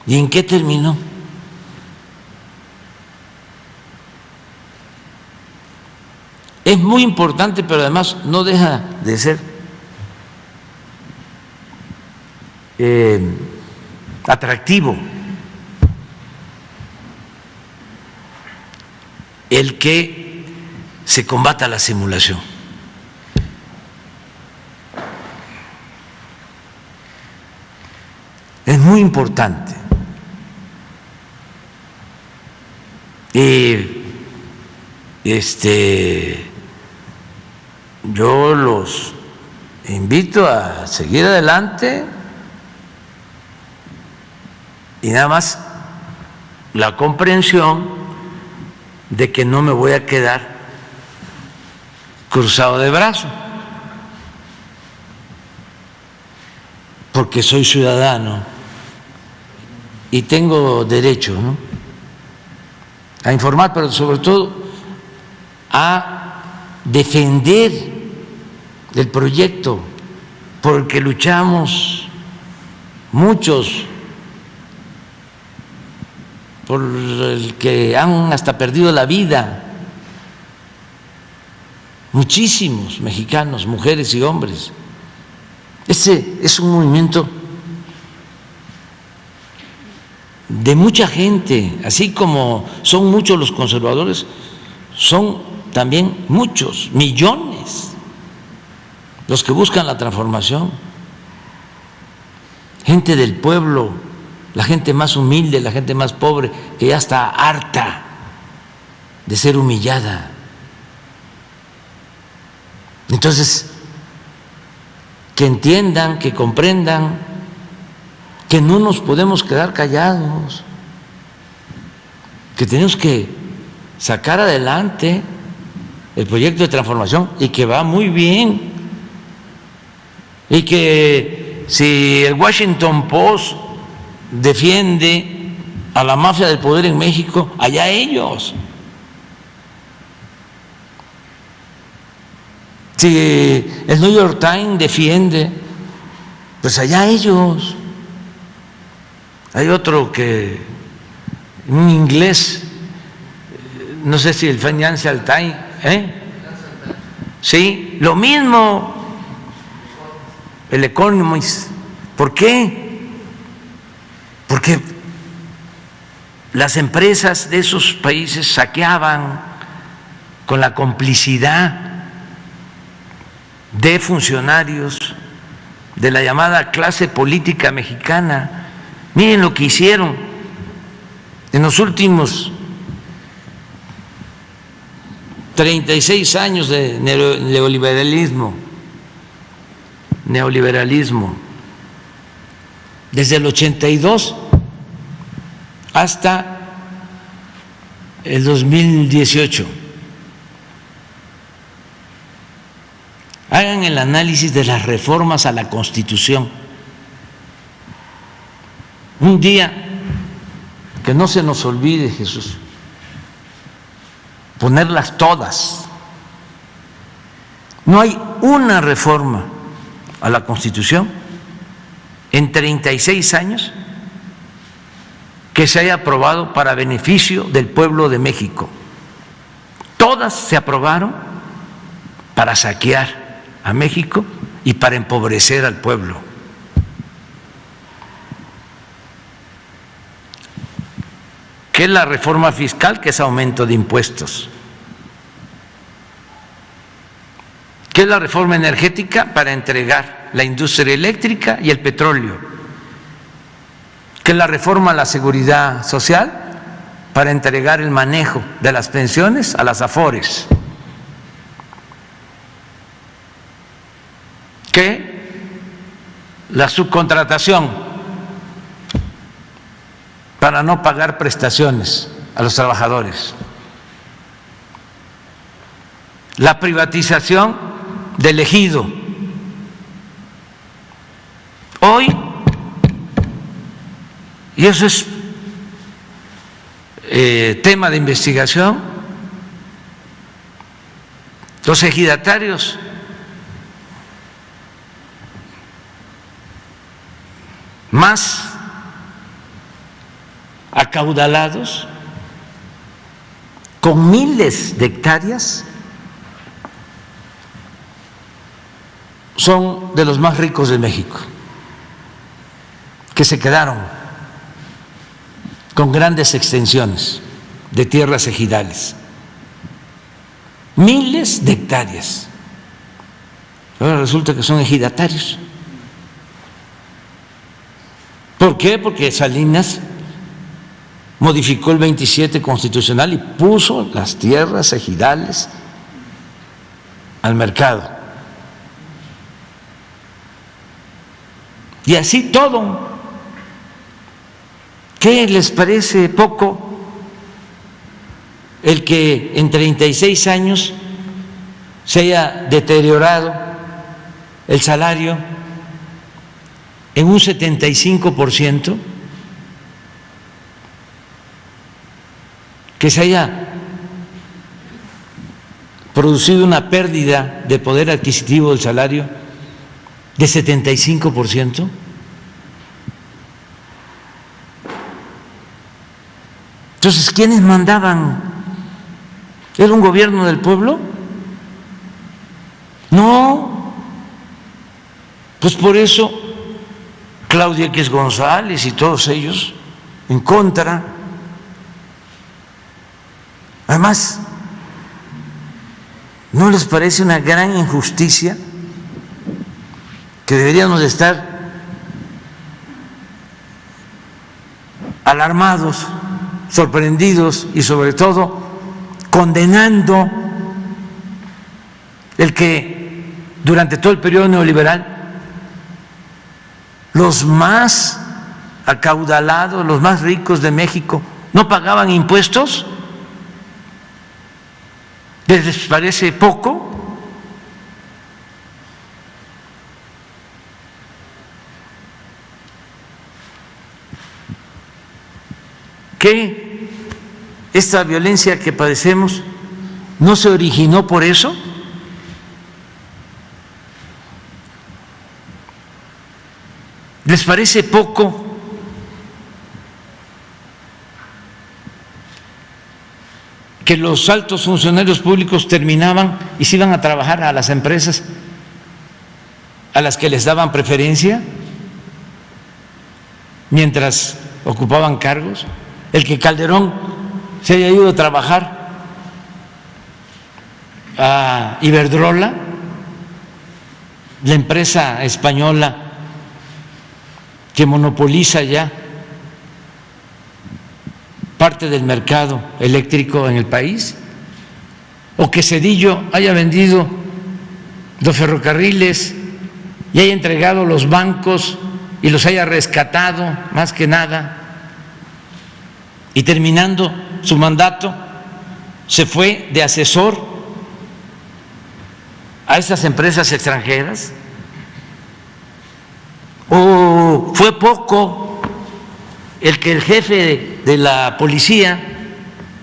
¿Y en qué terminó? Es muy importante, pero además no deja de ser atractivo el que se combata la simulación. Es muy importante. Yo los invito a seguir adelante y nada más la comprensión de que no me voy a quedar cruzado de brazos, porque soy ciudadano y tengo derecho, ¿no?, a informar, pero sobre todo a defender el proyecto por el que luchamos muchos, por el que han hasta perdido la vida muchísimos mexicanos, mujeres y hombres. Ese es un movimiento de mucha gente, así como son muchos los conservadores, son también muchos, millones, los que buscan la transformación. Gente del pueblo, la gente más humilde, la gente más pobre, que ya está harta de ser humillada. Entonces, que entiendan, que comprendan que no nos podemos quedar callados, que tenemos que sacar adelante el proyecto de transformación y que va muy bien, y que si el Washington Post defiende a la mafia del poder en México, allá ellos. Si el New York Times defiende, pues allá ellos. Hay otro que, un inglés, no sé si el Financial Times, sí, lo mismo, el Economist. ¿Por qué? Porque las empresas de esos países saqueaban con la complicidad de funcionarios de la llamada clase política mexicana. Miren lo que hicieron en los últimos 36 años de neoliberalismo, desde el 82 hasta el 2018. Hagan el análisis de las reformas a la Constitución. Un día, que no se nos olvide, Jesús, ponerlas todas. No hay una reforma a la Constitución en 36 años que se haya aprobado para beneficio del pueblo de México. Todas se aprobaron para saquear a México y para empobrecer al pueblo. ¿Qué es la reforma fiscal? Que es aumento de impuestos. ¿Qué es la reforma energética? Para entregar la industria eléctrica y el petróleo. ¿Qué es la reforma a la seguridad social? Para entregar el manejo de las pensiones a las AFORES. ¿Qué? La subcontratación para no pagar prestaciones a los trabajadores. La privatización del ejido. Hoy, y eso es tema de investigación, los ejidatarios más acaudalados, con miles de hectáreas, son de los más ricos de México, que se quedaron con grandes extensiones de tierras ejidales, miles de hectáreas. Ahora resulta que son ejidatarios. ¿Por qué? Porque Salinas modificó el 27 constitucional y puso las tierras ejidales al mercado. Y así todo. ¿Qué les parece poco el que en 36 años se haya deteriorado el salario en un 75%? Que se haya producido una pérdida de poder adquisitivo del salario de 75%. Entonces, ¿quiénes mandaban? ¿Era un gobierno del pueblo? No. Pues por eso Claudia X González y todos ellos en contra. Además, ¿no les parece una gran injusticia que deberíamos de estar alarmados, sorprendidos y sobre todo condenando el que durante todo el periodo neoliberal los más acaudalados, los más ricos de México no pagaban impuestos? ¿Les parece poco? ¿Que esta violencia que padecemos no se originó por eso? ¿Les parece poco que los altos funcionarios públicos terminaban y se iban a trabajar a las empresas a las que les daban preferencia mientras ocupaban cargos? El que Calderón se haya ido a trabajar a Iberdrola, la empresa española que monopoliza ya parte del mercado eléctrico en el país, o que Zedillo haya vendido los ferrocarriles y haya entregado los bancos y los haya rescatado, más que nada, y terminando su mandato se fue de asesor a esas empresas extranjeras. ¿O fue poco el que el jefe de la Policía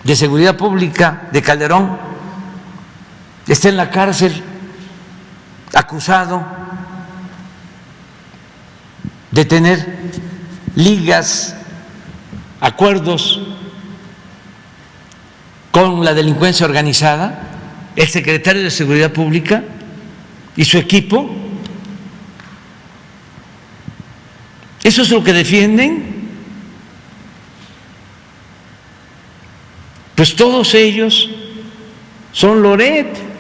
de Seguridad Pública de Calderón esté en la cárcel acusado de tener ligas, acuerdos con la delincuencia organizada, el secretario de Seguridad Pública y su equipo. ¿Eso es lo que defienden? Pues todos ellos son Loret.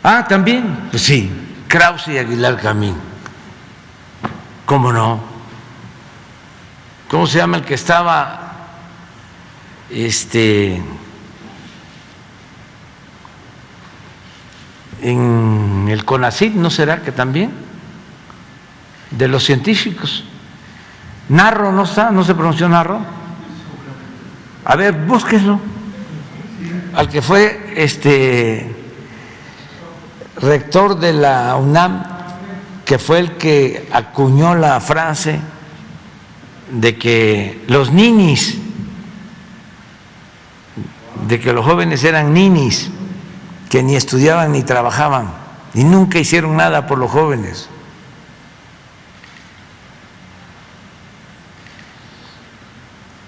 Ah, también, pues sí, Krause y Aguilar Camín. ¿Cómo no? ¿Cómo se llama el que estaba en el CONACYT? ¿No será que también? De los científicos. Narro, ¿no está? ¿No se pronunció Narro? A ver, búsquenlo. Al que fue rector de la UNAM, que fue el que acuñó la frase de que los ninis, de que los jóvenes eran ninis, que ni estudiaban ni trabajaban y nunca hicieron nada por los jóvenes.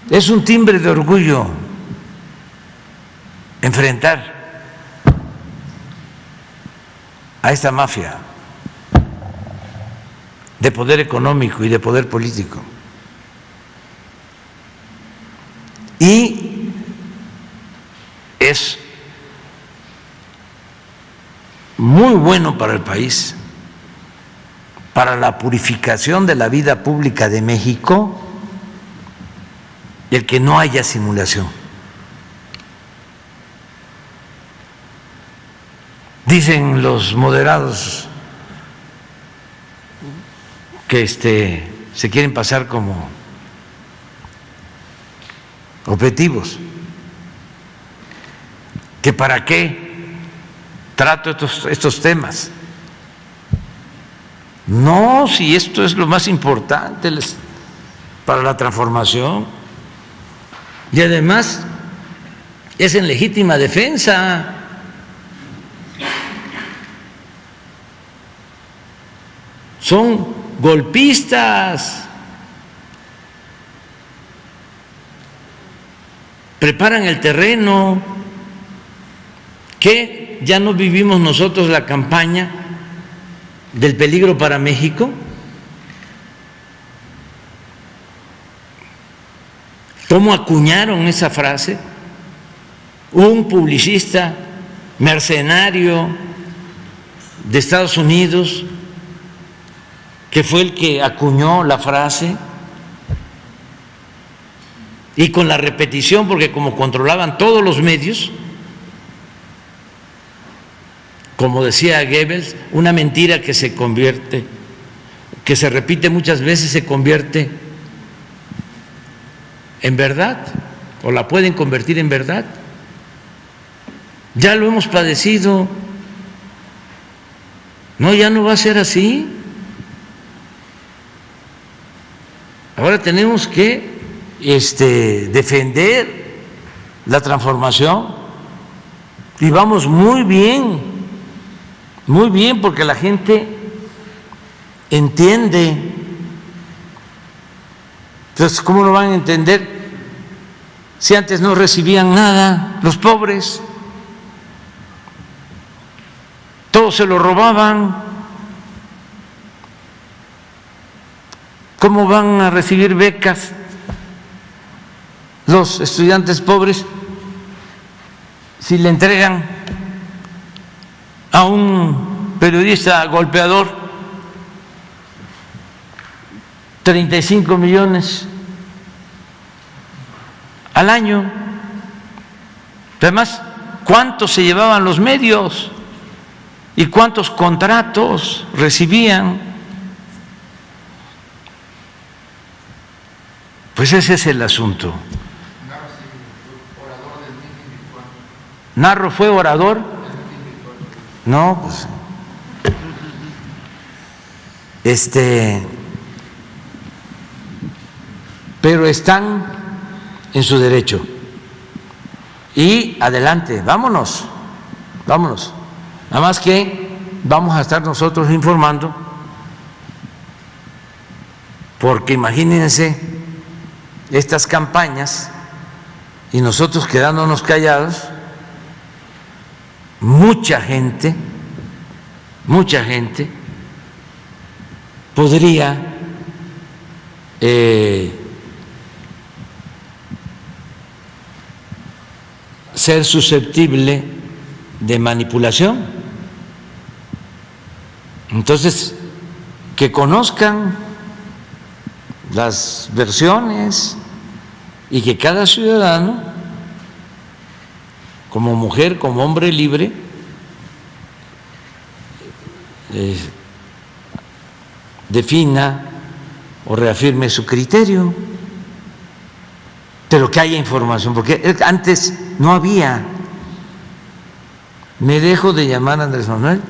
Es un timbre de orgullo enfrentar a esta mafia de poder económico y de poder político. Y es muy bueno para el país, para la purificación de la vida pública de México, el que no haya simulación. Dicen los moderados que se quieren pasar como objetivos, que para qué trato estos temas. No, si esto es lo más importante para la transformación, y además es en legítima defensa. Son golpistas, preparan el terreno. ¿Qué? ¿Ya no vivimos nosotros la campaña del peligro para México? ¿Cómo acuñaron esa frase? Un publicista mercenario de Estados Unidos, que fue el que acuñó la frase, y con la repetición, porque como controlaban todos los medios, como decía Goebbels, una mentira que se convierte, que se repite muchas veces, se convierte en verdad, o la pueden convertir en verdad. Ya lo hemos padecido. No, ya no va a ser así. Ahora tenemos que defender la transformación, y vamos muy bien, porque la gente entiende. Entonces, ¿cómo lo van a entender si antes no recibían nada los pobres? Todo se lo robaban. ¿Cómo van a recibir becas los estudiantes pobres si le entregan a un periodista golpeador 35 millones al año? Además, ¿cuánto se llevaban los medios y cuántos contratos recibían? Pues ese es el asunto. ¿Narro fue orador? No, pues pero están en su derecho. Y adelante, vámonos. vámonos. Nada más que vamos a estar nosotros informando, porque imagínense estas campañas y nosotros quedándonos callados, mucha gente podría ser susceptible de manipulación. Entonces, que conozcan las versiones y que cada ciudadano, como mujer, como hombre libre, defina o reafirme su criterio, pero que haya información, porque antes no había. Me dejo de llamar Andrés Manuel.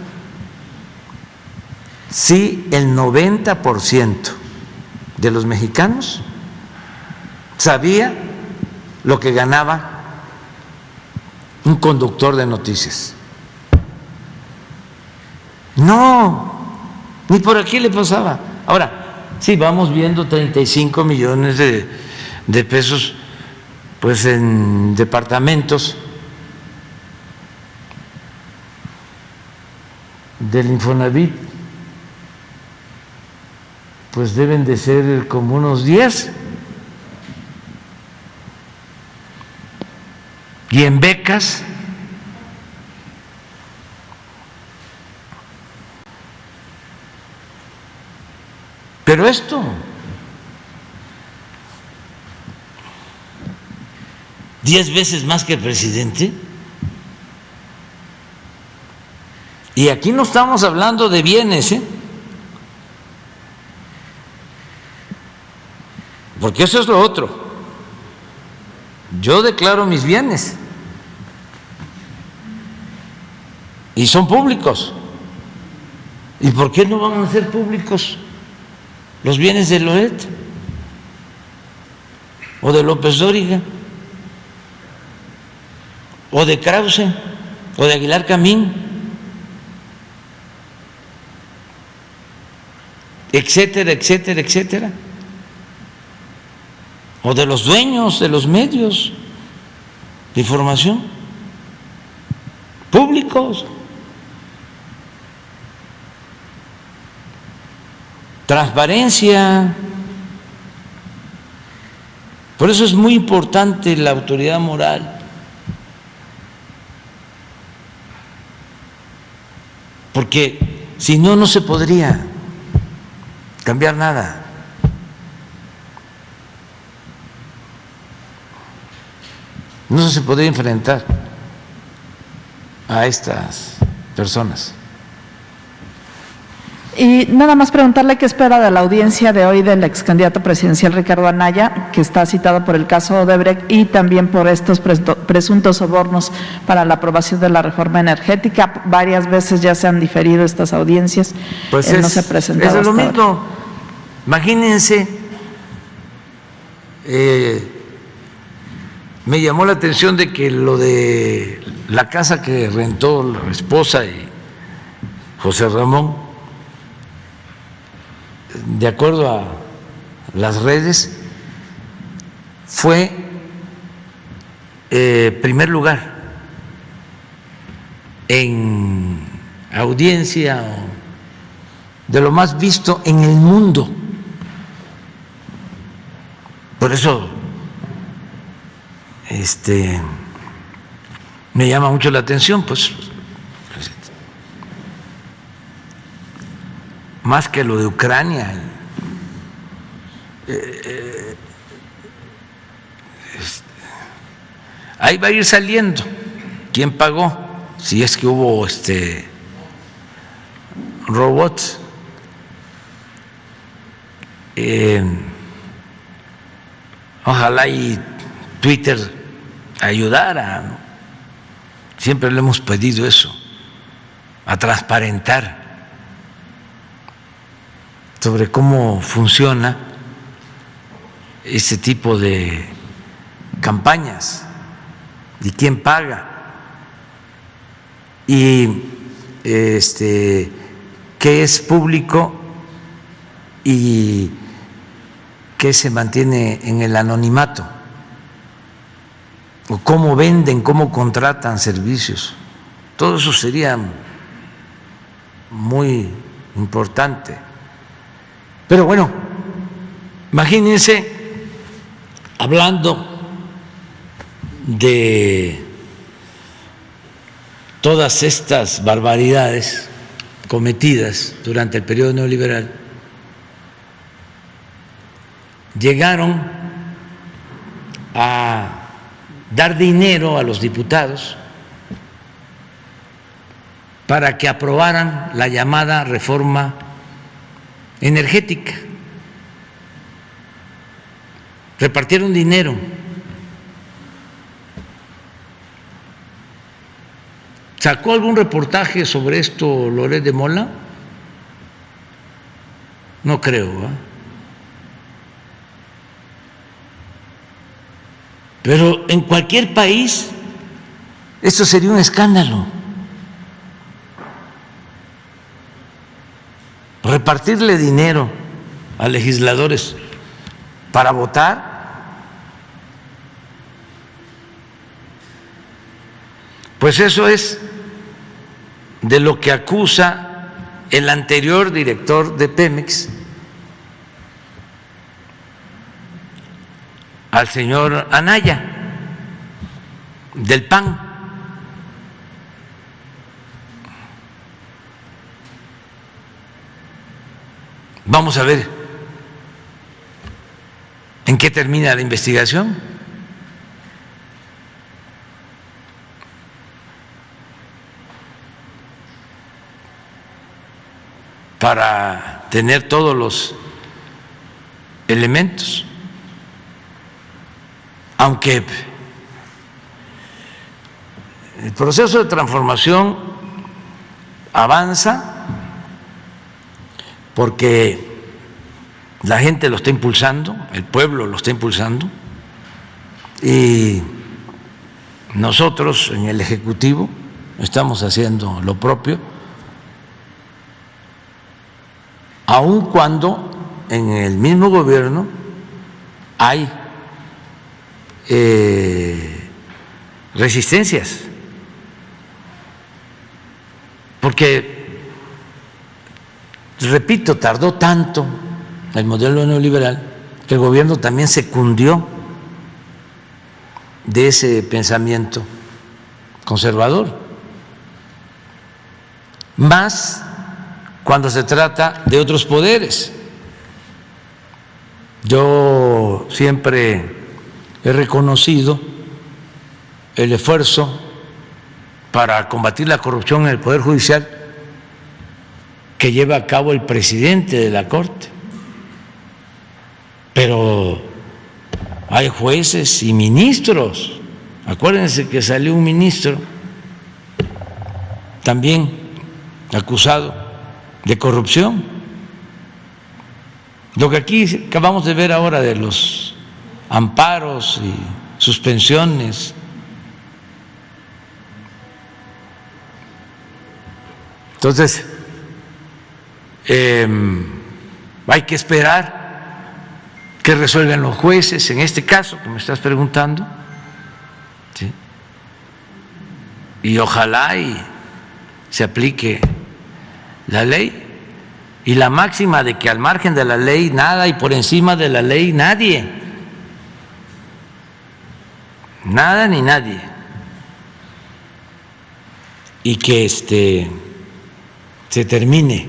Sí, el 90% de los mexicanos sabía lo que ganaba un conductor de noticias. No, ni por aquí le pasaba. Ahora, sí, vamos viendo 35 millones de pesos pues en departamentos del Infonavit, pues deben de ser como unos 10. Y en becas, pero esto, 10 veces más que el presidente. Y aquí no estamos hablando de bienes, porque eso es lo otro. Yo declaro mis bienes y son públicos. ¿Y por qué no van a ser públicos los bienes de Loret o de López Dóriga o de Krause o de Aguilar Camín, etcétera, etcétera, etcétera? O de los dueños de los medios de información públicos. Transparencia. Por eso es muy importante la autoridad moral, porque si no, no se podría cambiar nada. No se podría enfrentar a estas personas. Y nada más preguntarle qué espera de la audiencia de hoy del ex candidato presidencial Ricardo Anaya, que está citado por el caso Odebrecht y también por estos presuntos sobornos para la aprobación de la reforma energética. Varias veces ya se han diferido estas audiencias. Pues no se ha presentado. Es lo mismo. Imagínense, me llamó la atención de que lo de la casa que rentó la esposa y José Ramón, de acuerdo a las redes, fue primer lugar en audiencia de lo más visto en el mundo. Por eso me llama mucho la atención, pues, más que lo de Ucrania. Ahí va a ir saliendo quién pagó, si es que hubo robots. Ojalá y Twitter ayudara, ¿no? Siempre le hemos pedido eso, a transparentar sobre cómo funciona ese tipo de campañas y quién paga. y qué es público y qué se mantiene en el anonimato, o cómo venden, cómo contratan servicios. Todo eso sería muy importante. Pero bueno, imagínense hablando de todas estas barbaridades cometidas durante el periodo neoliberal, llegaron a dar dinero a los diputados para que aprobaran la llamada reforma energética. Repartieron dinero. ¿Sacó algún reportaje sobre esto Loret de Mola? No creo, ¿eh? Pero en cualquier país esto sería un escándalo. Repartirle dinero a legisladores para votar. Pues eso es de lo que acusa el anterior director de Pemex al señor Anaya, del PAN. Vamos a ver en qué termina la investigación. Para tener todos los elementos. Aunque el proceso de transformación avanza porque la gente lo está impulsando, el pueblo lo está impulsando, y nosotros en el Ejecutivo estamos haciendo lo propio, aun cuando en el mismo gobierno hay resistencias, porque, repito, tardó tanto el modelo neoliberal que el gobierno también se cundió de ese pensamiento conservador, más cuando se trata de otros poderes. Yo siempre he reconocido el esfuerzo para combatir la corrupción en el Poder Judicial que lleva a cabo el presidente de la Corte, pero hay jueces y ministros. Acuérdense que salió un ministro también acusado de corrupción. Lo que aquí acabamos de ver ahora de los amparos y suspensiones, entonces hay que esperar que resuelvan los jueces en este caso que me estás preguntando, ¿sí? Y ojalá y se aplique la ley, y la máxima de que al margen de la ley nada y por encima de la ley nadie, nada ni nadie, y que se termine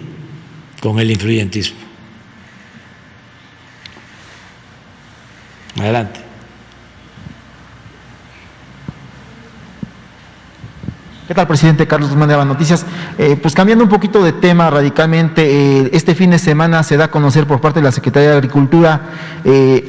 con el influyentismo. Adelante. ¿Qué tal, presidente? Carlos Guzmán de Aba Noticias. Pues cambiando un poquito de tema radicalmente, este fin de semana se da a conocer por parte de la Secretaría de Agricultura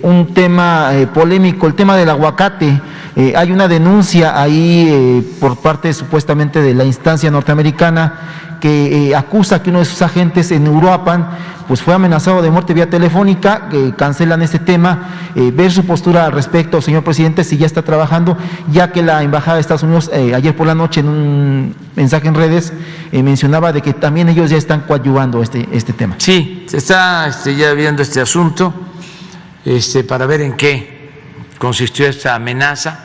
un tema polémico, el tema del aguacate. Hay una denuncia ahí por parte supuestamente de la instancia norteamericana que acusa que uno de sus agentes en Uruapan pues fue amenazado de muerte vía telefónica, cancelan este tema. Ver su postura al respecto, señor presidente, si ya está trabajando, ya que la Embajada de Estados Unidos ayer por la noche en un mensaje en redes mencionaba de que también ellos ya están coadyuvando este tema. Sí, se está ya viendo este asunto para ver en qué consistió esta amenaza.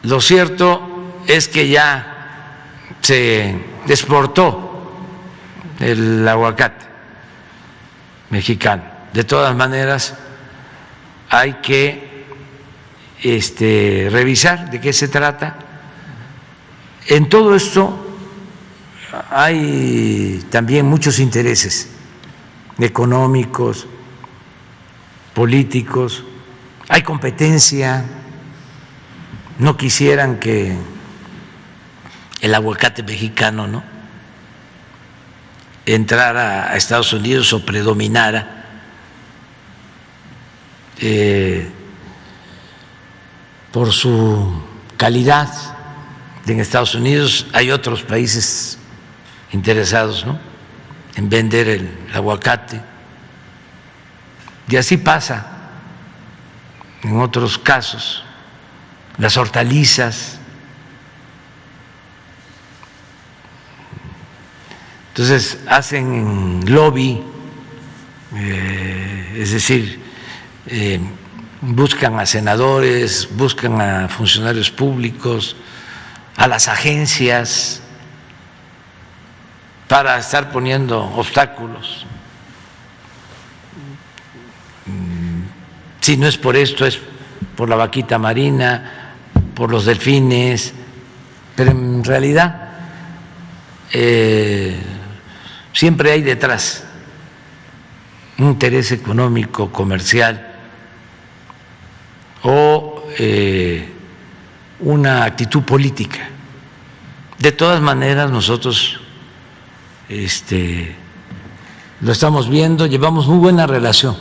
Lo cierto es que ya se exportó el aguacate mexicano. De todas maneras, hay que revisar de qué se trata. En todo esto hay también muchos intereses económicos, políticos, hay competencia. No quisieran que el aguacate mexicano entrara a Estados Unidos o predominara. Por su calidad en Estados Unidos. Hay otros países interesados en vender el aguacate, y así pasa en otros casos. Las hortalizas. Entonces hacen lobby, es decir, buscan a senadores, buscan a funcionarios públicos, a las agencias, para estar poniendo obstáculos. Si no es por esto, es por la vaquita marina, por los delfines, pero en realidad siempre hay detrás un interés económico, comercial o una actitud política. De todas maneras, nosotros lo estamos viendo, llevamos muy buena relación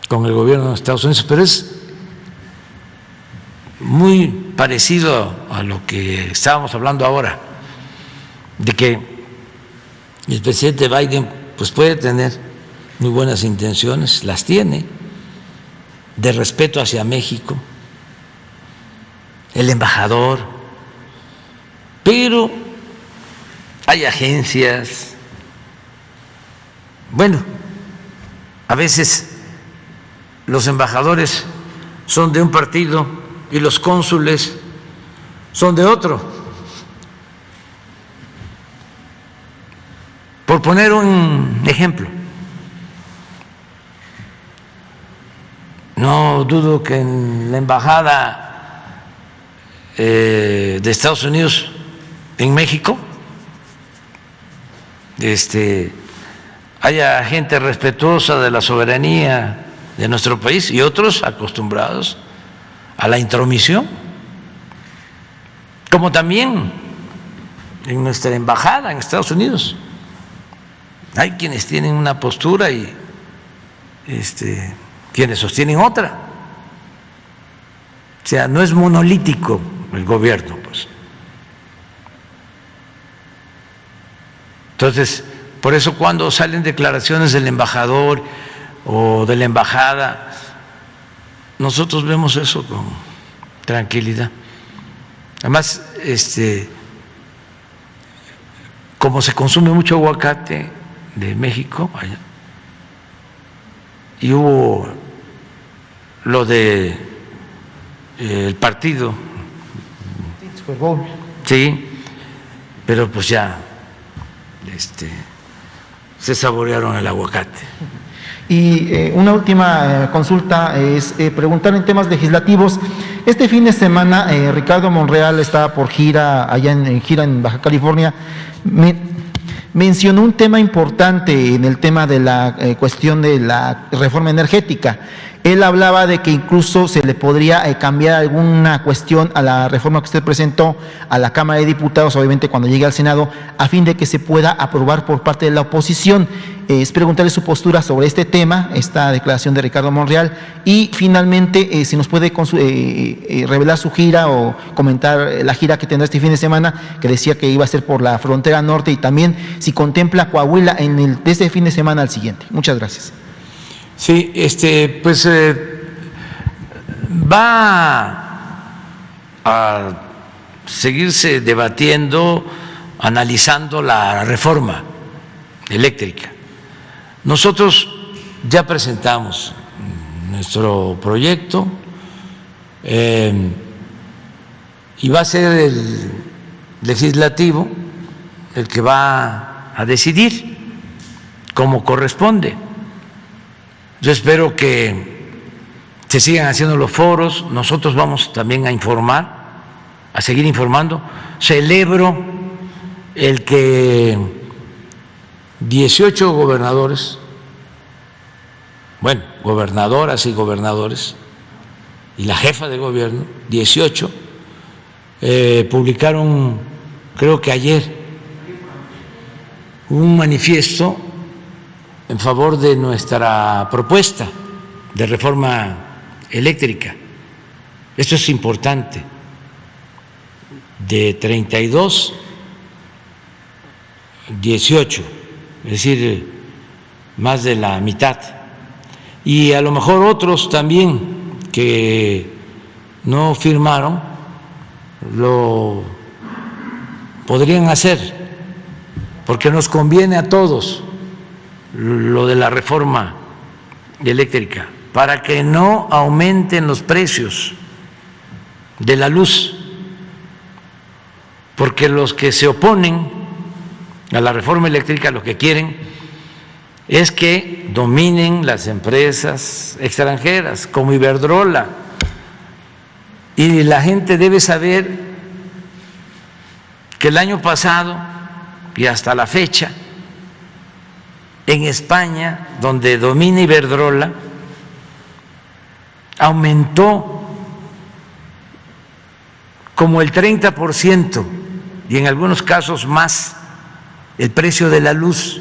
con el gobierno de Estados Unidos, pero es muy parecido a lo que estábamos hablando ahora, de que el presidente Biden pues puede tener muy buenas intenciones, las tiene, de respeto hacia México, el embajador, pero hay agencias, bueno, a veces los embajadores son de un partido y los cónsules son de otro. Por poner un ejemplo, no dudo que en la embajada de Estados Unidos en México haya gente respetuosa de la soberanía de nuestro país y otros acostumbrados a la intromisión, como también en nuestra embajada en Estados Unidos hay quienes tienen una postura y quienes sostienen otra. O sea, no es monolítico el gobierno, pues. Entonces, por eso cuando salen declaraciones del embajador o de la embajada, nosotros vemos eso con tranquilidad. Además, como se consume mucho aguacate de México allá, y hubo lo de el partido, Super Bowl. sí, pero pues ya se saborearon el aguacate. Y una última consulta es preguntar en temas legislativos. Este fin de semana Ricardo Monreal estaba por gira allá en gira en Baja California. Mencionó un tema importante en el tema de la cuestión de la reforma energética, Él hablaba de que incluso se le podría cambiar alguna cuestión a la reforma que usted presentó a la Cámara de Diputados, obviamente cuando llegue al Senado, a fin de que se pueda aprobar por parte de la oposición. Es preguntarle su postura sobre este tema, esta declaración de Ricardo Monreal, y finalmente si nos puede revelar su gira o comentar la gira que tendrá este fin de semana, que decía que iba a ser por la frontera norte, y también si contempla Coahuila de este fin de semana al siguiente. Muchas gracias. Sí, pues va a seguirse debatiendo, analizando la reforma eléctrica. Nosotros ya presentamos nuestro proyecto y va a ser el legislativo el que va a decidir como corresponde. Yo espero que se sigan haciendo los foros. Nosotros vamos también a informar, a seguir informando. Celebro el que 18 gobernadores, bueno, gobernadoras y gobernadores, y la jefa de gobierno, 18, publicaron, creo que ayer, un manifiesto en favor de nuestra propuesta de reforma eléctrica. Esto es importante. De 32, 18, es decir, más de la mitad. Y a lo mejor otros también que no firmaron lo podrían hacer, porque nos conviene a todos lo de la reforma eléctrica, para que no aumenten los precios de la luz, porque los que se oponen a la reforma eléctrica lo que quieren es que dominen las empresas extranjeras como Iberdrola, y la gente debe saber que el año pasado y hasta la fecha en España, donde domina Iberdrola, aumentó como el 30% y en algunos casos más el precio de la luz.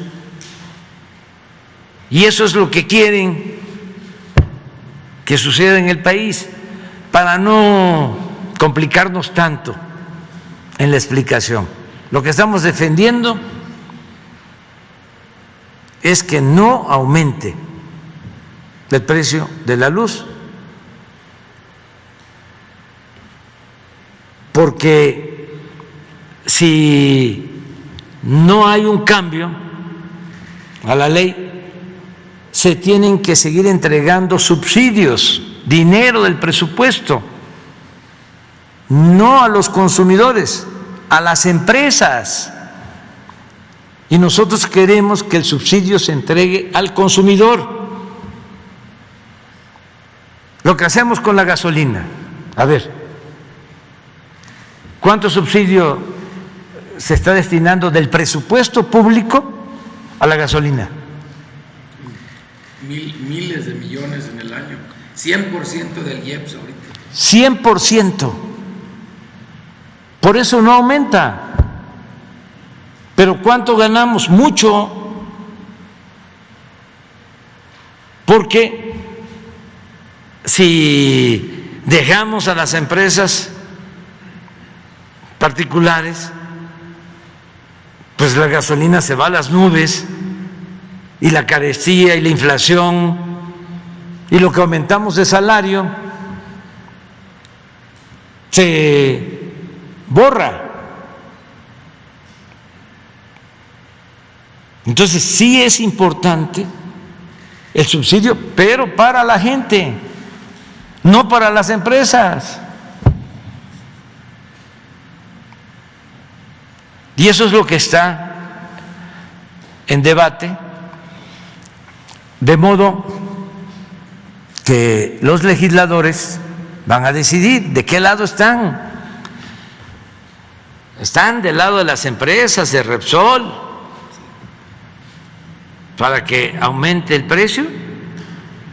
Y eso es lo que quieren que suceda en el país, para no complicarnos tanto en la explicación. Lo que estamos defendiendo es que no aumente el precio de la luz, porque si no hay un cambio a la ley, se tienen que seguir entregando subsidios, dinero del presupuesto, no a los consumidores, a las empresas. Y nosotros queremos que el subsidio se entregue al consumidor. Lo que hacemos con la gasolina, a ver, ¿cuánto subsidio se está destinando del presupuesto público a la gasolina? Miles de millones en el año, 100% del IEPS ahorita. 100%. Por eso no aumenta. ¿Pero cuánto ganamos? Mucho. Porque si dejamos a las empresas particulares, pues la gasolina se va a las nubes, y la carestía y la inflación y lo que aumentamos de salario se borra. Entonces sí es importante el subsidio, pero para la gente, no para las empresas. Y eso es lo que está en debate, de modo que los legisladores van a decidir de qué lado están. Están del lado de las empresas, de Repsol, para que aumente el precio,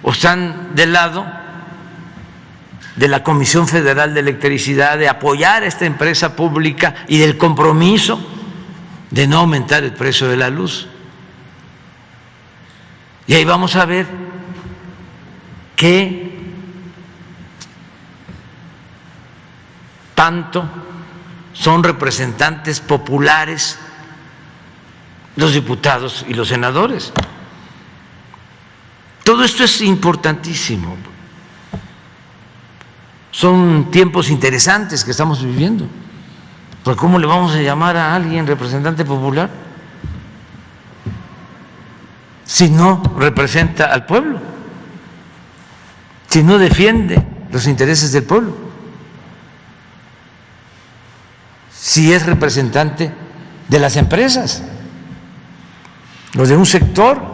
o están del lado de la Comisión Federal de Electricidad de apoyar a esta empresa pública y del compromiso de no aumentar el precio de la luz. Y ahí vamos a ver qué tanto son representantes populares los diputados y los senadores. Todo esto es importantísimo. Son tiempos interesantes que estamos viviendo. ¿Pero cómo le vamos a llamar a alguien representante popular si no representa al pueblo, si no defiende los intereses del pueblo, si es representante de las empresas o de un sector?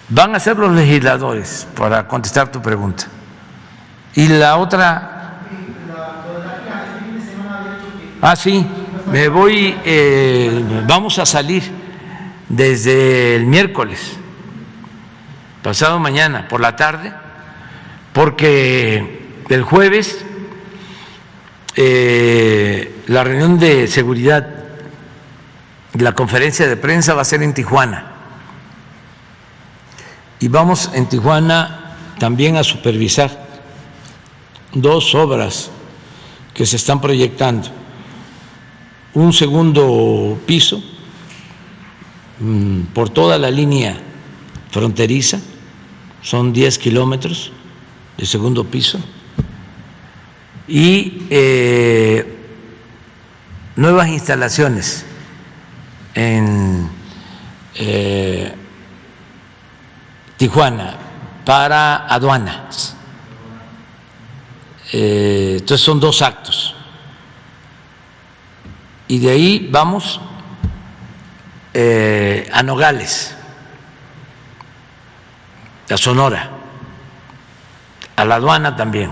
Van a ser los legisladores, para contestar tu pregunta. Y la otra... sí, me voy, vamos a salir desde el miércoles, pasado mañana, por la tarde, porque el jueves la reunión de seguridad, la conferencia de prensa va a ser en Tijuana. Y vamos en Tijuana también a supervisar 2 obras que se están proyectando. Un segundo piso por toda la línea fronteriza, son 10 kilómetros de segundo piso, y nuevas instalaciones en Tijuana para aduanas. Entonces son 2 actos. Y de ahí vamos a Nogales, a Sonora, a la aduana también,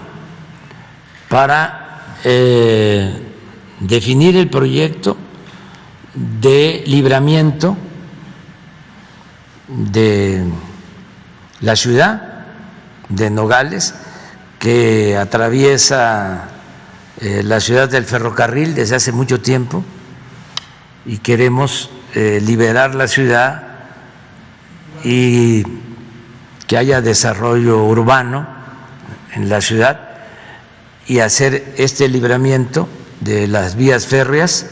para definir el proyecto de libramiento de la ciudad de Nogales, que atraviesa la ciudad del ferrocarril desde hace mucho tiempo, y queremos liberar la ciudad y que haya desarrollo urbano en la ciudad y hacer este libramiento de las vías férreas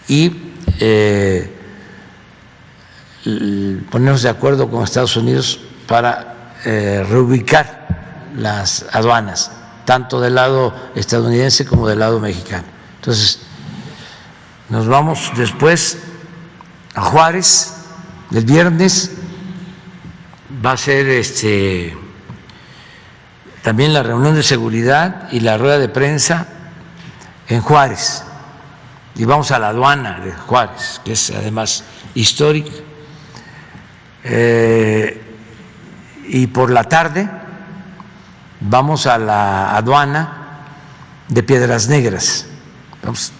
y ponernos de acuerdo con Estados Unidos para reubicar las aduanas, tanto del lado estadounidense como del lado mexicano. Entonces, nos vamos después a Juárez. El viernes va a ser también la reunión de seguridad y la rueda de prensa en Juárez. Y vamos a la aduana de Juárez, que es además histórica. Y por la tarde vamos a la aduana de Piedras Negras. Vamos,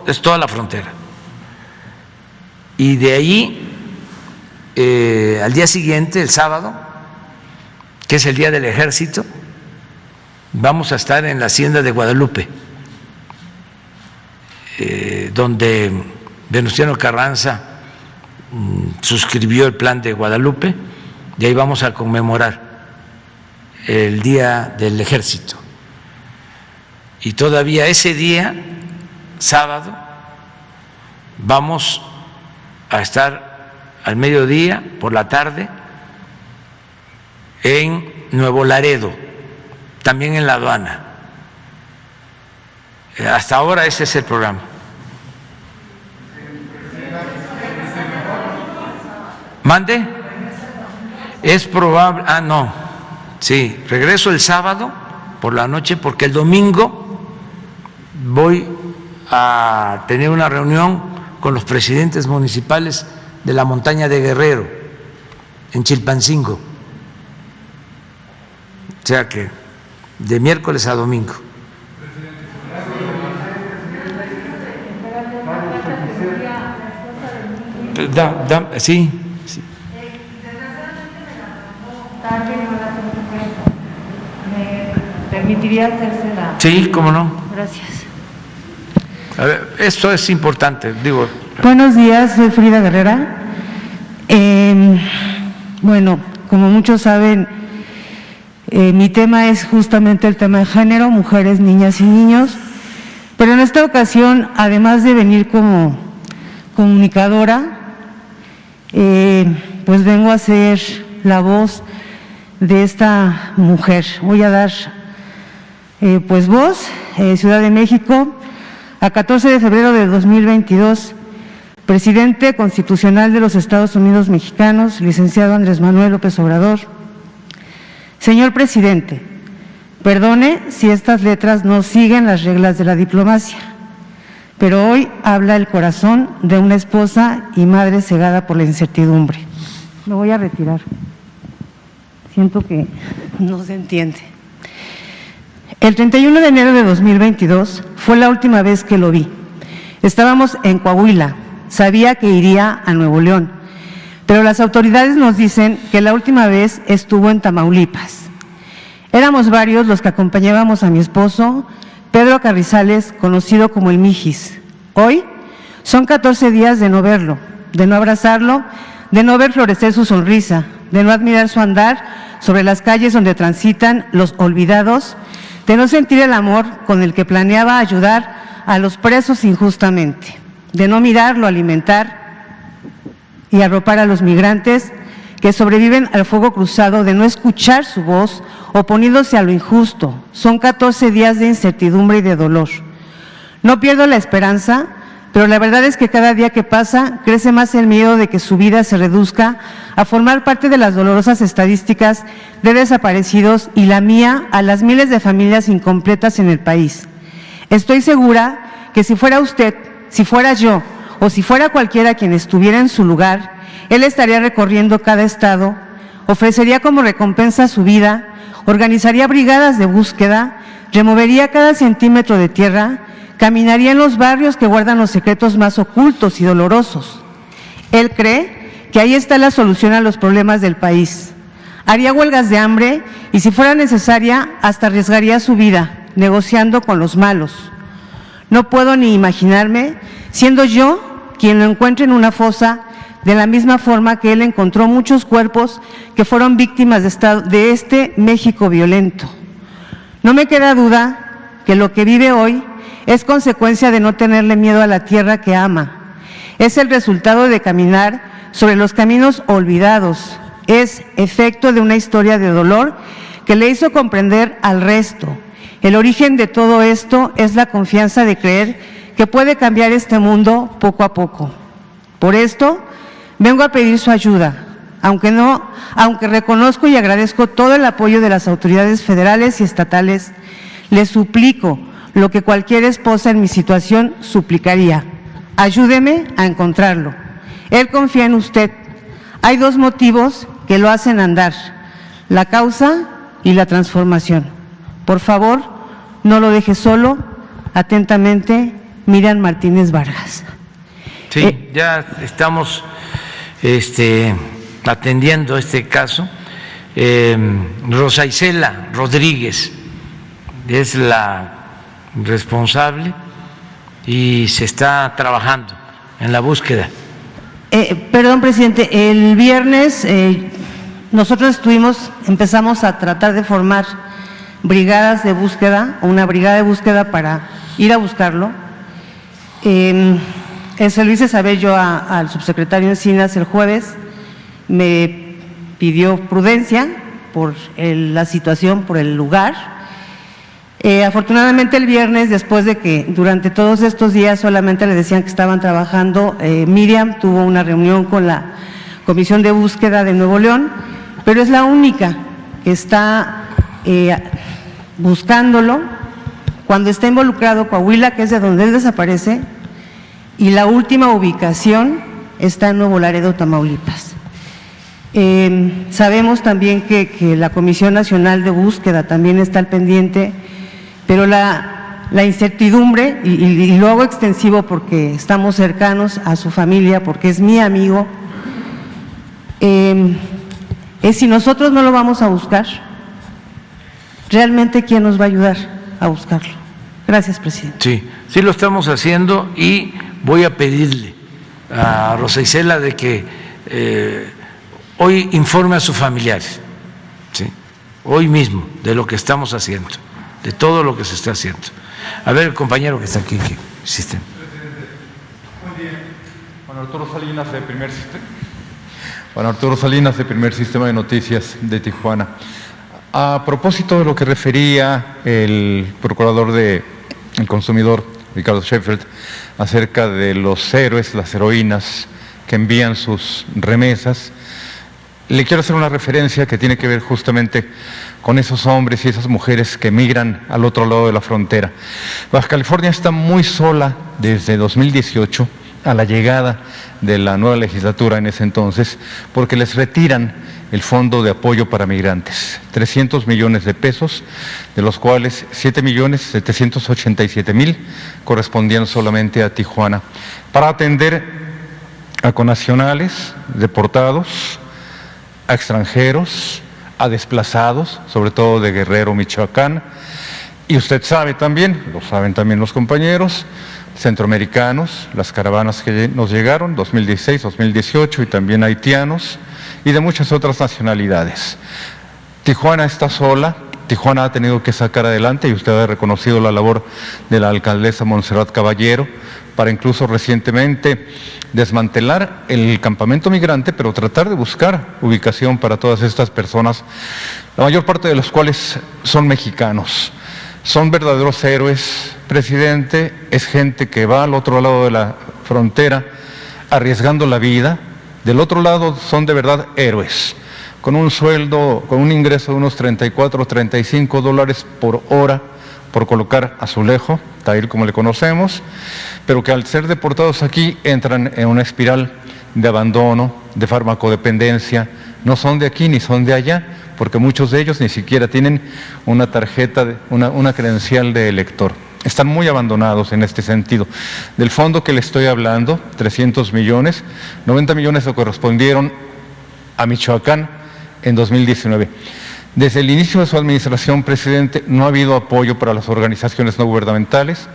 es toda la frontera. Y de allí, al día siguiente, el sábado, que es el Día del Ejército, vamos a estar en la Hacienda de Guadalupe, donde Venustiano Carranza suscribió el Plan de Guadalupe, y ahí vamos a conmemorar el Día del Ejército. Y todavía ese día, sábado, vamos a estar al mediodía, por la tarde, en Nuevo Laredo, también en la aduana. Hasta ahora ese es el programa. ¿Mande? Es probable, no, sí, regreso el sábado por la noche, porque el domingo voy a tener una reunión con los presidentes municipales de la montaña de Guerrero, en Chilpancingo. O sea que de miércoles a domingo. Sí. ¿Me permitiría hacérsela? Sí, cómo no. Gracias. A ver, esto es importante, digo. Buenos días, soy Frida Guerrera. Bueno, como muchos saben, mi tema es justamente el tema de género, mujeres, niñas y niños, pero en esta ocasión, además de venir como comunicadora, pues vengo a ser la voz de esta mujer. Voy a dar pues voz, Ciudad de México, a 14 de febrero de 2022, presidente constitucional de los Estados Unidos mexicanos, licenciado Andrés Manuel López Obrador. Señor presidente, perdone si estas letras no siguen las reglas de la diplomacia, pero hoy habla el corazón de una esposa y madre cegada por la incertidumbre. Me voy a retirar. Siento que no se entiende. El 31 de enero de 2022 fue la última vez que lo vi. Estábamos en Coahuila, sabía que iría a Nuevo León, pero las autoridades nos dicen que la última vez estuvo en Tamaulipas. Éramos varios los que acompañábamos a mi esposo, Pedro Carrizales, conocido como el Mijis. Hoy son 14 días de no verlo, de no abrazarlo, de no ver florecer su sonrisa, de no admirar su andar sobre las calles donde transitan los olvidados, de no sentir el amor con el que planeaba ayudar a los presos injustamente, de no mirarlo, alimentar y arropar a los migrantes que sobreviven al fuego cruzado, de no escuchar su voz, oponiéndose a lo injusto. Son 14 días de incertidumbre y de dolor. No pierdo la esperanza, pero la verdad es que cada día que pasa crece más el miedo de que su vida se reduzca a formar parte de las dolorosas estadísticas de desaparecidos y la mía a las miles de familias incompletas en el país. Estoy segura que si fuera usted, si fuera yo o si fuera cualquiera quien estuviera en su lugar, él estaría recorriendo cada estado, ofrecería como recompensa su vida, organizaría brigadas de búsqueda, removería cada centímetro de tierra, caminaría en los barrios que guardan los secretos más ocultos y dolorosos. Él cree que ahí está la solución a los problemas del país. Haría huelgas de hambre y, si fuera necesaria, hasta arriesgaría su vida, negociando con los malos. No puedo ni imaginarme siendo yo quien lo encuentre en una fosa, de la misma forma que él encontró muchos cuerpos que fueron víctimas de este México violento. No me queda duda que lo que vive hoy es consecuencia de no tenerle miedo a la tierra que ama. Es el resultado de caminar sobre los caminos olvidados. Es efecto de una historia de dolor que le hizo comprender al resto. El origen de todo esto es la confianza de creer que puede cambiar este mundo poco a poco. Por esto, vengo a pedir su ayuda, aunque reconozco y agradezco todo el apoyo de las autoridades federales y estatales, les suplico lo que cualquier esposa en mi situación suplicaría: ayúdeme a encontrarlo. Él confía en usted. Hay dos motivos que lo hacen andar: la causa y la transformación. Por favor, no lo deje solo. Atentamente, Miriam Martínez Vargas. Sí, ya estamos atendiendo este caso. Rosa Isela Rodríguez es la responsable y se está trabajando en la búsqueda. Perdón, presidente, el viernes nosotros empezamos a tratar de formar brigadas de búsqueda, una brigada de búsqueda para ir a buscarlo. Se lo hice saber yo al subsecretario Encinas el jueves, me pidió prudencia por la situación, por el lugar. Afortunadamente el viernes, después de que durante todos estos días solamente le decían que estaban trabajando, Miriam tuvo una reunión con la Comisión de Búsqueda de Nuevo León, pero es la única que está buscándolo cuando está involucrado Coahuila, que es de donde él desaparece, y la última ubicación está en Nuevo Laredo, Tamaulipas. Sabemos también que la Comisión Nacional de Búsqueda también está al pendiente, pero la la incertidumbre, y lo hago extensivo porque estamos cercanos a su familia, porque es mi amigo, es si nosotros no lo vamos a buscar, realmente ¿quién nos va a ayudar a buscarlo? Gracias, presidente. Sí, sí lo estamos haciendo y voy a pedirle a Rosa Isela de que hoy informe a sus familiares, ¿sí? Hoy mismo, de lo que estamos haciendo, de todo lo que se está haciendo. A ver, el compañero que está aquí, que insiste. Buen día. Juan Arturo Salinas, de Primer Sistema. Juan Arturo Salinas, de Primer Sistema de Noticias de Tijuana. A propósito de lo que refería el procurador del consumidor, Ricardo Sheffield, acerca de los héroes, las heroínas que envían sus remesas, le quiero hacer una referencia que tiene que ver justamente con esos hombres y esas mujeres que migran al otro lado de la frontera. Baja California está muy sola desde 2018, a la llegada de la nueva legislatura en ese entonces, porque les retiran el Fondo de Apoyo para Migrantes, 300 millones de pesos, de los cuales 7.787.000 correspondían solamente a Tijuana, para atender a connacionales deportados, a extranjeros, a desplazados, sobre todo de Guerrero, Michoacán, y usted sabe también, lo saben también los compañeros, centroamericanos, las caravanas que nos llegaron, 2016, 2018, y también haitianos, y de muchas otras nacionalidades. Tijuana está sola, Tijuana ha tenido que sacar adelante, y usted ha reconocido la labor de la alcaldesa Montserrat Caballero, para incluso recientemente desmantelar el campamento migrante, pero tratar de buscar ubicación para todas estas personas, la mayor parte de los cuales son mexicanos. Son verdaderos héroes, presidente, es gente que va al otro lado de la frontera arriesgando la vida. Del otro lado son de verdad héroes, con un sueldo, con un ingreso de unos $34, $35 por hora por colocar azulejo, tal como le conocemos, pero que al ser deportados aquí entran en una espiral de abandono, de farmacodependencia, no son de aquí ni son de allá, porque muchos de ellos ni siquiera tienen una tarjeta, una credencial de elector. Están muy abandonados en este sentido. Del fondo que le estoy hablando, 300 millones, 90 millones le correspondieron a Michoacán en 2019. Desde el inicio de su administración, presidente, no ha habido apoyo para las organizaciones no gubernamentales.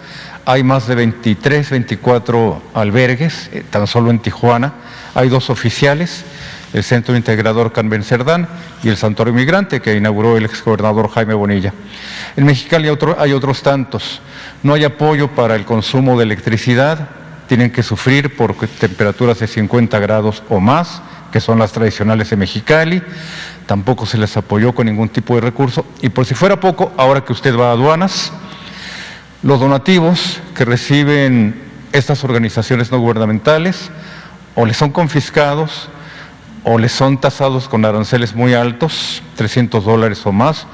Hay más de 23, 24 albergues, tan solo en Tijuana. Hay 2 oficiales, el Centro Integrador Carmen Cerdán y el Santuario Migrante, que inauguró el exgobernador Jaime Bonilla. En Mexicali hay otros tantos. No hay apoyo para el consumo de electricidad, tienen que sufrir por temperaturas de 50 grados o más, que son las tradicionales de Mexicali. Tampoco se les apoyó con ningún tipo de recurso. Y por si fuera poco, ahora que usted va a aduanas, los donativos que reciben estas organizaciones no gubernamentales o les son confiscados o les son tasados con aranceles muy altos, $300 o más,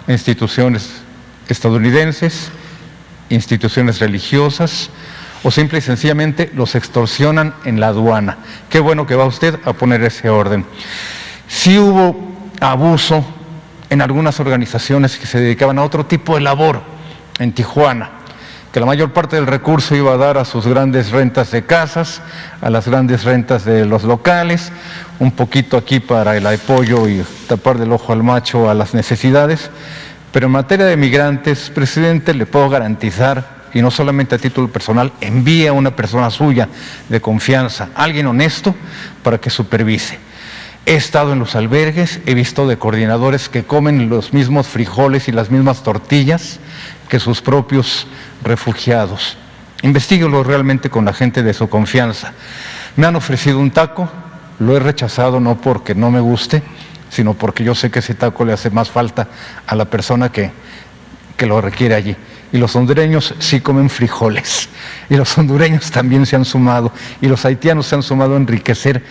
a instituciones estadounidenses, instituciones religiosas, o simple y sencillamente los extorsionan en la aduana. Qué bueno que va usted a poner ese orden. Sí hubo abuso en algunas organizaciones que se dedicaban a otro tipo de labor en Tijuana, que la mayor parte del recurso iba a dar a sus grandes rentas de casas, a las grandes rentas de los locales, un poquito aquí para el apoyo y tapar del ojo al macho a las necesidades. Pero en materia de migrantes, presidente, le puedo garantizar, y no solamente a título personal, envíe a una persona suya de confianza, alguien honesto, para que supervise. He estado en los albergues, he visto de coordinadores que comen los mismos frijoles y las mismas tortillas que sus propios refugiados. Investíguelo realmente con la gente de su confianza. Me han ofrecido un taco, lo he rechazado no porque no me guste, sino porque yo sé que ese taco le hace más falta a la persona que lo requiere allí. Y los hondureños sí comen frijoles, y los hondureños también se han sumado, y los haitianos se han sumado a enriquecer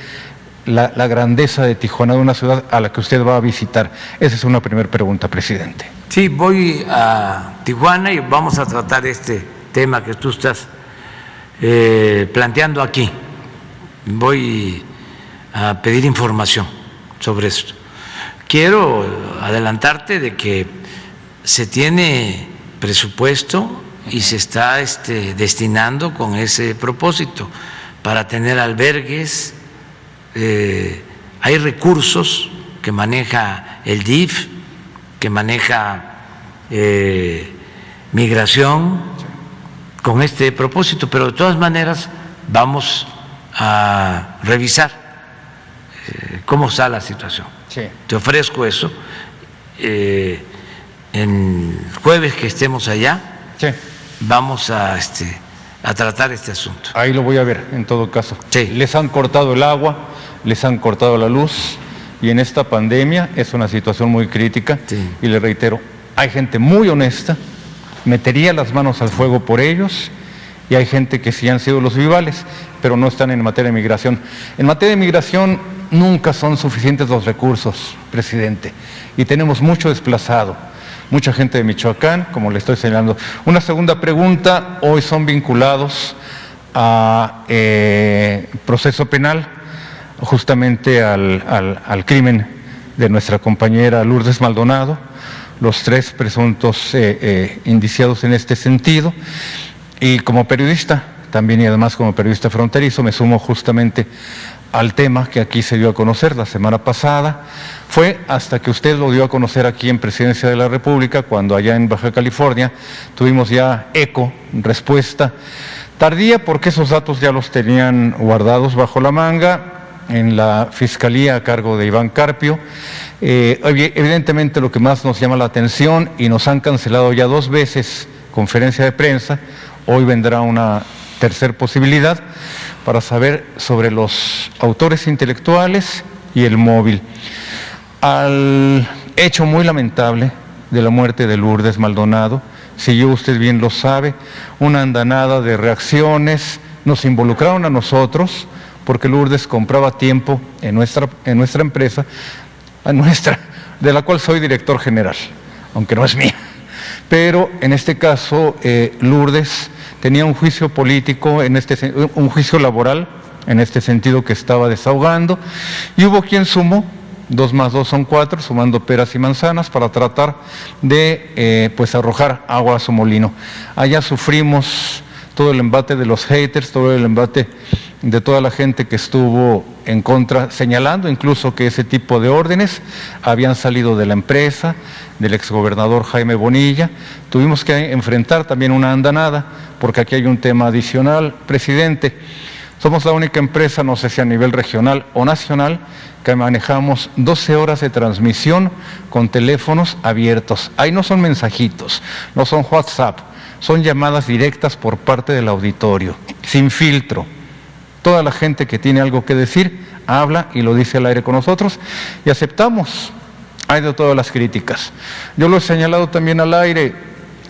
la grandeza de Tijuana, de una ciudad a la que usted va a visitar. Esa es una primera pregunta, presidente. Sí, voy a Tijuana y vamos a tratar este tema que tú estás planteando aquí. Voy a pedir información sobre esto. Quiero adelantarte de que se tiene presupuesto y se está destinando con ese propósito para tener albergues. Hay recursos que maneja el DIF, que maneja migración con este propósito, pero de todas maneras vamos a revisar cómo está la situación. Sí. Te ofrezco eso. El jueves que estemos allá, Sí. vamos a tratar este asunto. Ahí lo voy a ver, en todo caso. Sí. Les han cortado el agua, les han cortado la luz, y en esta pandemia es una situación muy crítica. Sí. Y le reitero, hay gente muy honesta, metería las manos al fuego por ellos, y hay gente que sí han sido los vivales, pero no están en materia de migración. En materia de migración nunca son suficientes los recursos, presidente, y tenemos mucho desplazado. Mucha gente de Michoacán, como le estoy señalando. Una segunda pregunta, hoy son vinculados a proceso penal, justamente al crimen de nuestra compañera Lourdes Maldonado, los 3 presuntos indiciados en este sentido. Y como periodista, también y además como periodista fronterizo, me sumo justamente al tema que aquí se dio a conocer la semana pasada. Fue hasta que usted lo dio a conocer aquí en Presidencia de la República, cuando allá en Baja California tuvimos ya eco, respuesta tardía, porque esos datos ya los tenían guardados bajo la manga en la Fiscalía a cargo de Iván Carpio. Evidentemente lo que más nos llama la atención, y nos han cancelado ya 2 veces conferencia de prensa, hoy vendrá una tercera posibilidad para saber sobre los autores intelectuales y el móvil. Al hecho muy lamentable de la muerte de Lourdes Maldonado, siguió, usted bien lo sabe, una andanada de reacciones. Nos involucraron a nosotros porque Lourdes compraba tiempo en nuestra empresa, de la cual soy director general, aunque no es mía. Pero en este caso Lourdes tenía un juicio político, un juicio laboral, en este sentido, que estaba desahogando, y hubo quien sumó 2 más 2 son 4, sumando peras y manzanas, para tratar de pues arrojar agua a su molino. Allá sufrimos todo el embate de los haters, todo el embate de toda la gente que estuvo en contra, señalando incluso que ese tipo de órdenes habían salido de la empresa, del exgobernador Jaime Bonilla. Tuvimos que enfrentar también una andanada, porque aquí hay un tema adicional, presidente. Somos la única empresa, no sé si a nivel regional o nacional, que manejamos 12 horas de transmisión con teléfonos abiertos. Ahí no son mensajitos, no son WhatsApp, son llamadas directas por parte del auditorio, sin filtro. Toda la gente que tiene algo que decir, habla y lo dice al aire con nosotros, y aceptamos. Hay de todas las críticas. Yo lo he señalado también al aire,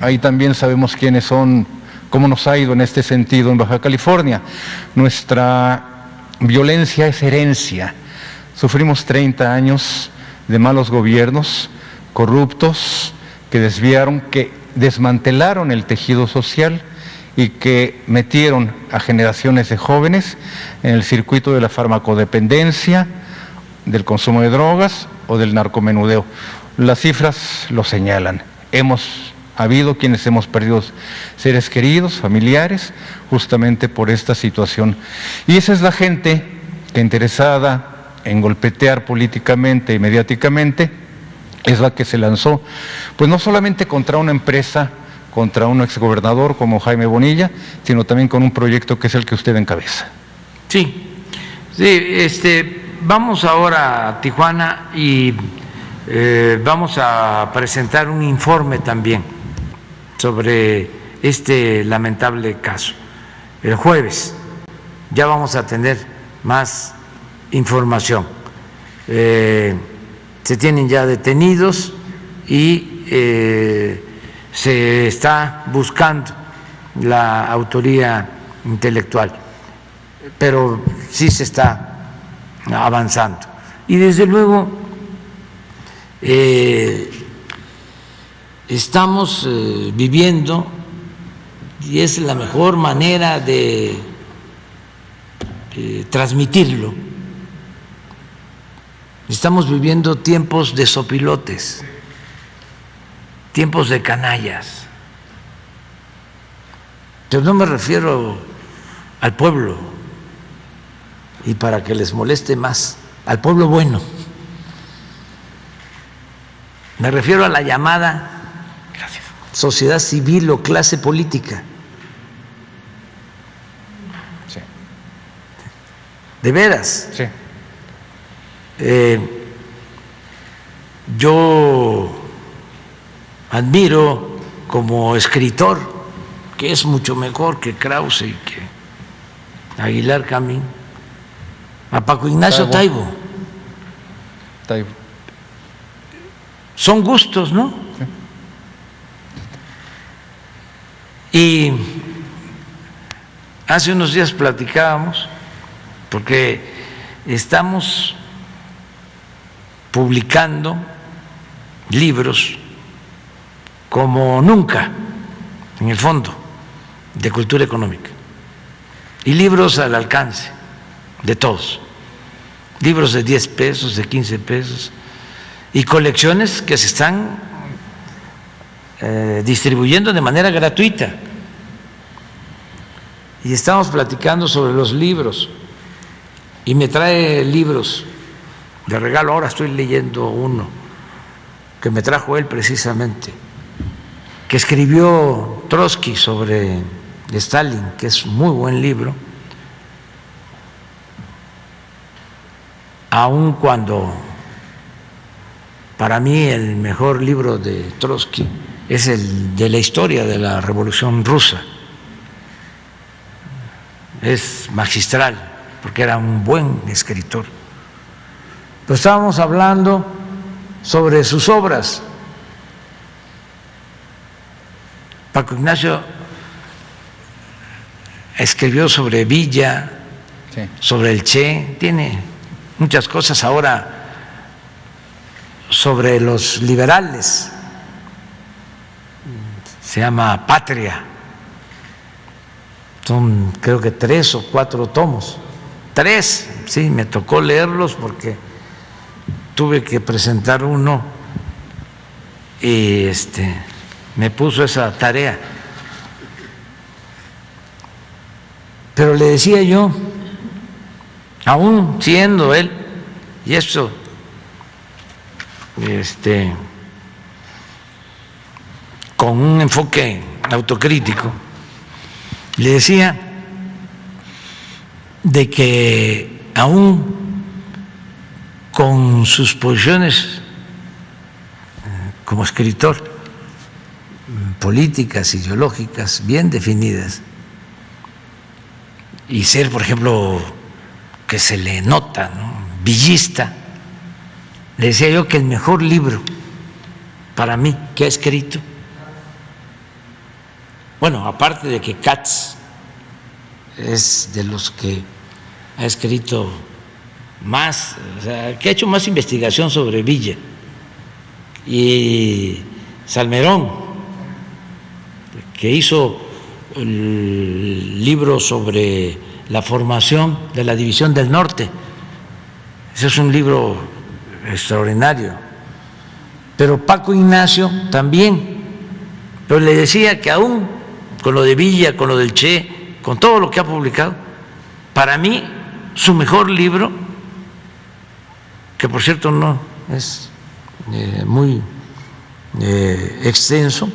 ahí también sabemos quiénes son, cómo nos ha ido en este sentido en Baja California. Nuestra violencia es herencia. Sufrimos 30 años de malos gobiernos, corruptos, que desviaron, que desmantelaron el tejido social y que metieron a generaciones de jóvenes en el circuito de la farmacodependencia, del consumo de drogas o del narcomenudeo. Las cifras lo señalan. Ha habido quienes hemos perdido seres queridos, familiares, justamente por esta situación. Y esa es la gente que, interesada en golpetear políticamente y mediáticamente, es la que se lanzó, pues no solamente contra una empresa, contra un exgobernador como Jaime Bonilla, sino también con un proyecto que es el que usted encabeza. Sí, vamos ahora a Tijuana y vamos a presentar un informe también sobre este lamentable caso. El jueves ya vamos a tener más información. Se tienen ya detenidos y se está buscando la autoría intelectual, pero sí se está avanzando. Y desde luego estamos viviendo, y es la mejor manera de transmitirlo, estamos viviendo tiempos de sopilotes, tiempos de canallas, Pero no me refiero al pueblo, y para que les moleste más, al pueblo bueno. Me refiero a la llamada sociedad civil o clase política. Sí. De veras. Sí. Yo admiro como escritor, que es mucho mejor que Krause y que Aguilar Camín, a Paco Ignacio Taibo. Taibo. Son gustos, ¿no? Sí. Y hace unos días platicábamos, porque estamos publicando libros como nunca en el Fondo de Cultura Económica, y libros al alcance de todos, libros de 10 pesos, de 15 pesos, y colecciones que se están distribuyendo de manera gratuita. Y estamos platicando sobre los libros, y me trae libros de regalo. Ahora estoy leyendo uno que me trajo él precisamente, que escribió Trotsky sobre Stalin, que es un muy buen libro, aun cuando para mí el mejor libro de Trotsky es el de la historia de la Revolución Rusa. Es magistral, porque era un buen escritor. Pero estábamos hablando sobre sus obras. Paco Ignacio escribió sobre Villa, Sí. sobre el Che, tiene muchas cosas ahora sobre los liberales. Se llama Patria. Son creo que 3 o 4 tomos. 3, sí, me tocó leerlos porque tuve que presentar uno y me puso esa tarea. Pero le decía yo, aún siendo él, y esto con un enfoque autocrítico, le decía de que aún con sus posiciones como escritor, políticas, ideológicas, bien definidas, y ser, por ejemplo, que se le nota, ¿no?, villista, le decía yo que el mejor libro para mí que ha escrito, bueno, aparte de que Katz es de los que ha escrito más, o sea, que ha hecho más investigación sobre Villa, y Salmerón, que hizo el libro sobre la formación de la División del Norte. Ese es un libro extraordinario. Pero Paco Ignacio también. Pero le decía que aún con lo de Villa, con lo del Che, con todo lo que ha publicado, para mí su mejor libro, que por cierto no es muy extenso,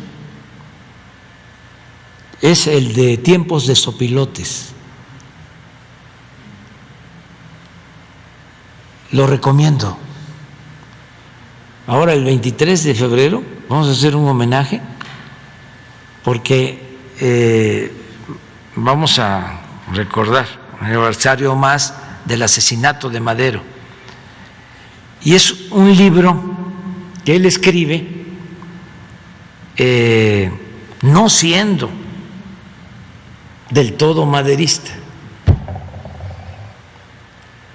es el de Tiempos de Sopilotes. Lo recomiendo. Ahora el 23 de febrero vamos a hacer un homenaje porque vamos a recordar un aniversario más del asesinato de Madero. Y es un libro que él escribe no siendo del todo maderista,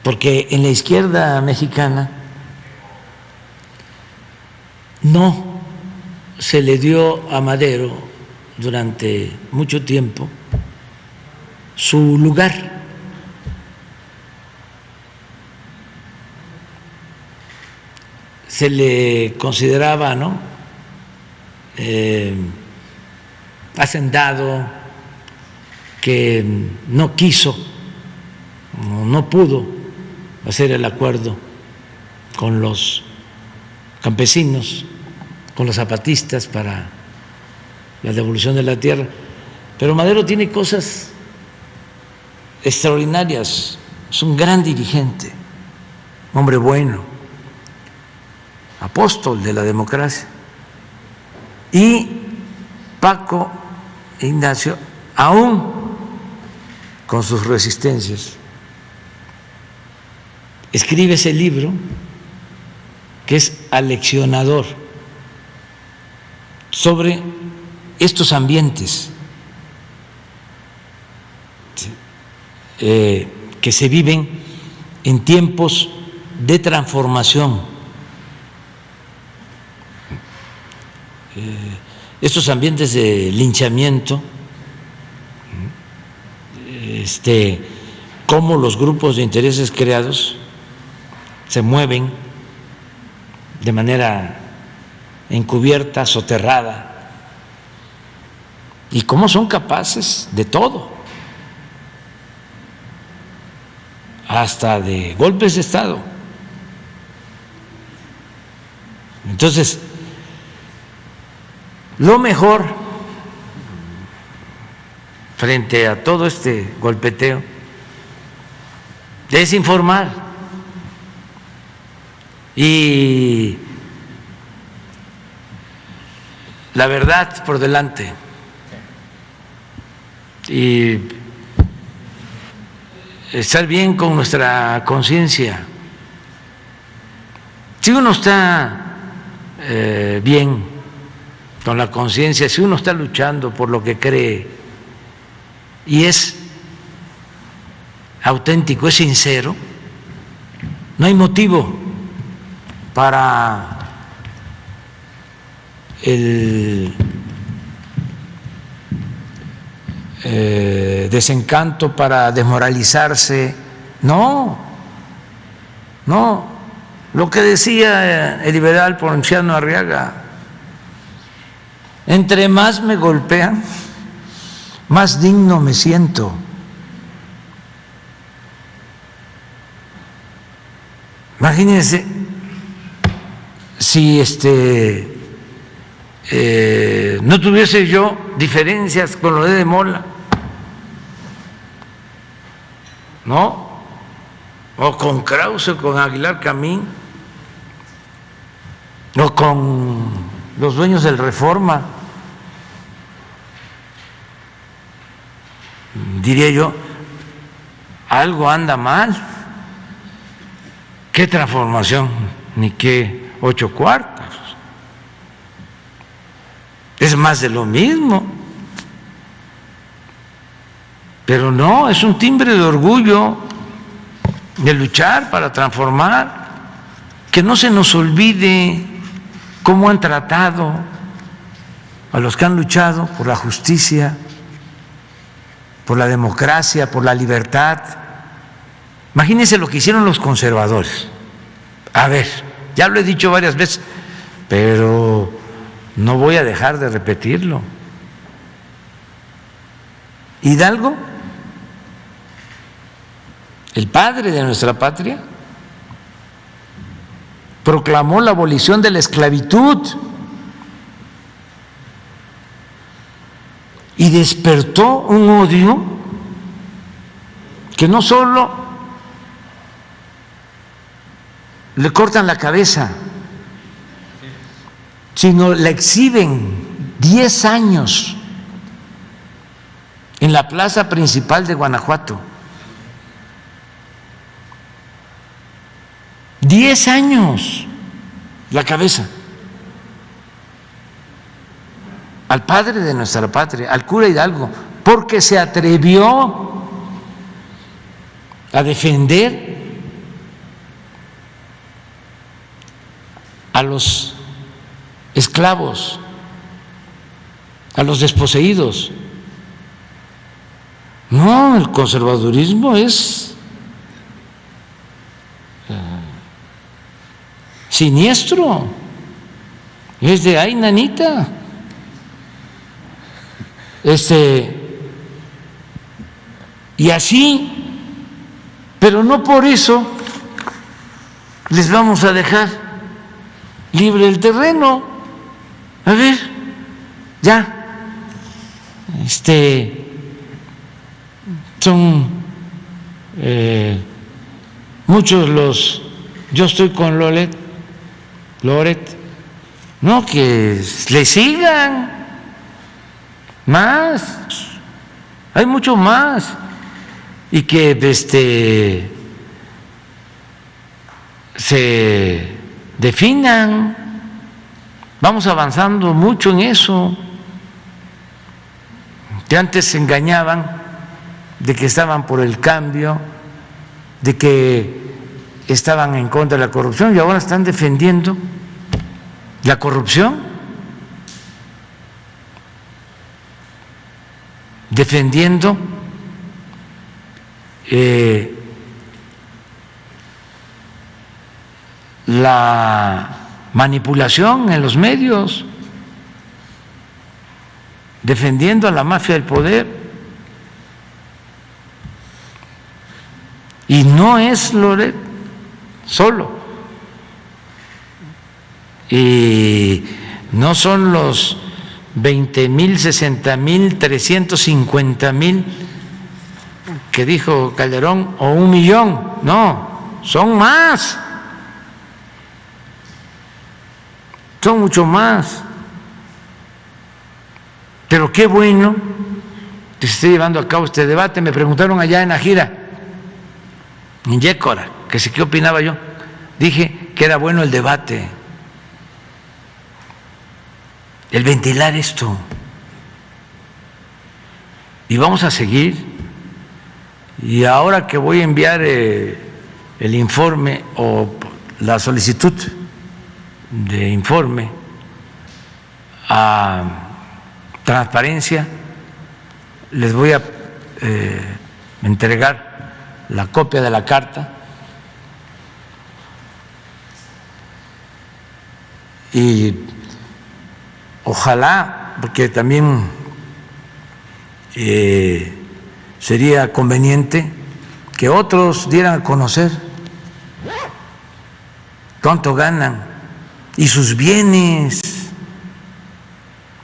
porque en la izquierda mexicana no se le dio a Madero durante mucho tiempo su lugar. Se le consideraba, ¿no?, hacendado, que no quiso o no pudo hacer el acuerdo con los campesinos, con los zapatistas para la devolución de la tierra. Pero Madero tiene cosas extraordinarias, es un gran dirigente, hombre bueno, apóstol de la democracia. Y Paco Ignacio, aún con sus resistencias, escribe ese libro que es aleccionador sobre estos ambientes que se viven en tiempos de transformación. Estos ambientes de linchamiento, cómo los grupos de intereses creados se mueven de manera encubierta, soterrada, y cómo son capaces de todo, hasta de golpes de Estado. Entonces, lo mejor frente a todo este golpeteo es informar y la verdad por delante y estar bien con nuestra conciencia. Si uno está bien con la conciencia, si uno está luchando por lo que cree y es auténtico, es sincero, no hay motivo para el desencanto, para desmoralizarse. No, lo que decía el liberal Ponciano Arriaga: entre más me golpean, más digno me siento. Imagínense si no tuviese yo diferencias con lo de Mola, ¿no? O con Krause, con Aguilar Camín, o con los dueños del Reforma. Diría yo, algo anda mal. ¿Qué transformación? Ni qué 8 cuartos. Es más de lo mismo. Pero no, es un timbre de orgullo de luchar para transformar. Que no se nos olvide cómo han tratado a los que han luchado por la justicia, por la democracia, por la libertad. Imagínense lo que hicieron los conservadores. A ver, ya lo he dicho varias veces, pero no voy a dejar de repetirlo. Hidalgo, el padre de nuestra patria, proclamó la abolición de la esclavitud y despertó un odio que no solo le cortan la cabeza, sino la exhiben 10 años en la plaza principal de Guanajuato. 10 años la cabeza al padre de nuestra patria, al cura Hidalgo, porque se atrevió a defender a los esclavos, a los desposeídos. No, el conservadurismo es siniestro, es de ay, nanita. Y así, pero no por eso les vamos a dejar libre el terreno. A ver, ya, son muchos los, yo estoy con Loret, no, que le sigan más, hay mucho más, y que se definan. Vamos avanzando mucho en eso, que antes se engañaban de que estaban por el cambio, de que estaban en contra de la corrupción, y ahora están defendiendo la corrupción, defendiendo la manipulación en los medios, defendiendo a la mafia del poder. Y no es Loret solo, y no son los 20,000, 60,000, 350,000 que dijo Calderón, o 1,000,000, no, son más, son mucho más. Pero qué bueno que se esté llevando a cabo este debate. Me preguntaron allá en Ajira, en Yécora, que sí, qué opinaba yo. Dije que era bueno el debate, el ventilar esto, y vamos a seguir. Y ahora que voy a enviar el informe o la solicitud de informe a Transparencia, les voy a entregar la copia de la carta, y ojalá, porque también sería conveniente que otros dieran a conocer cuánto ganan y sus bienes,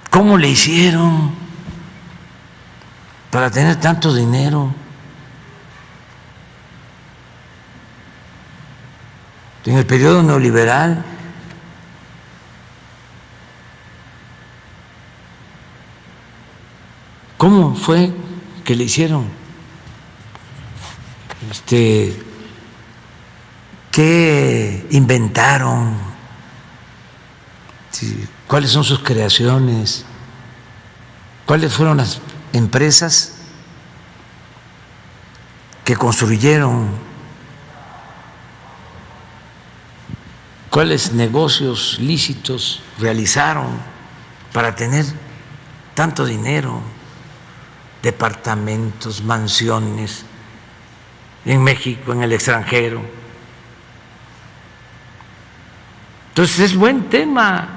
cómo le hicieron para tener tanto dinero. En el periodo neoliberal, ¿cómo fue que le hicieron? ¿Qué inventaron? ¿Cuáles son sus creaciones? ¿Cuáles fueron las empresas que construyeron? ¿Cuáles negocios lícitos realizaron para tener tanto dinero? Departamentos, mansiones, en México, en el extranjero. Entonces es buen tema,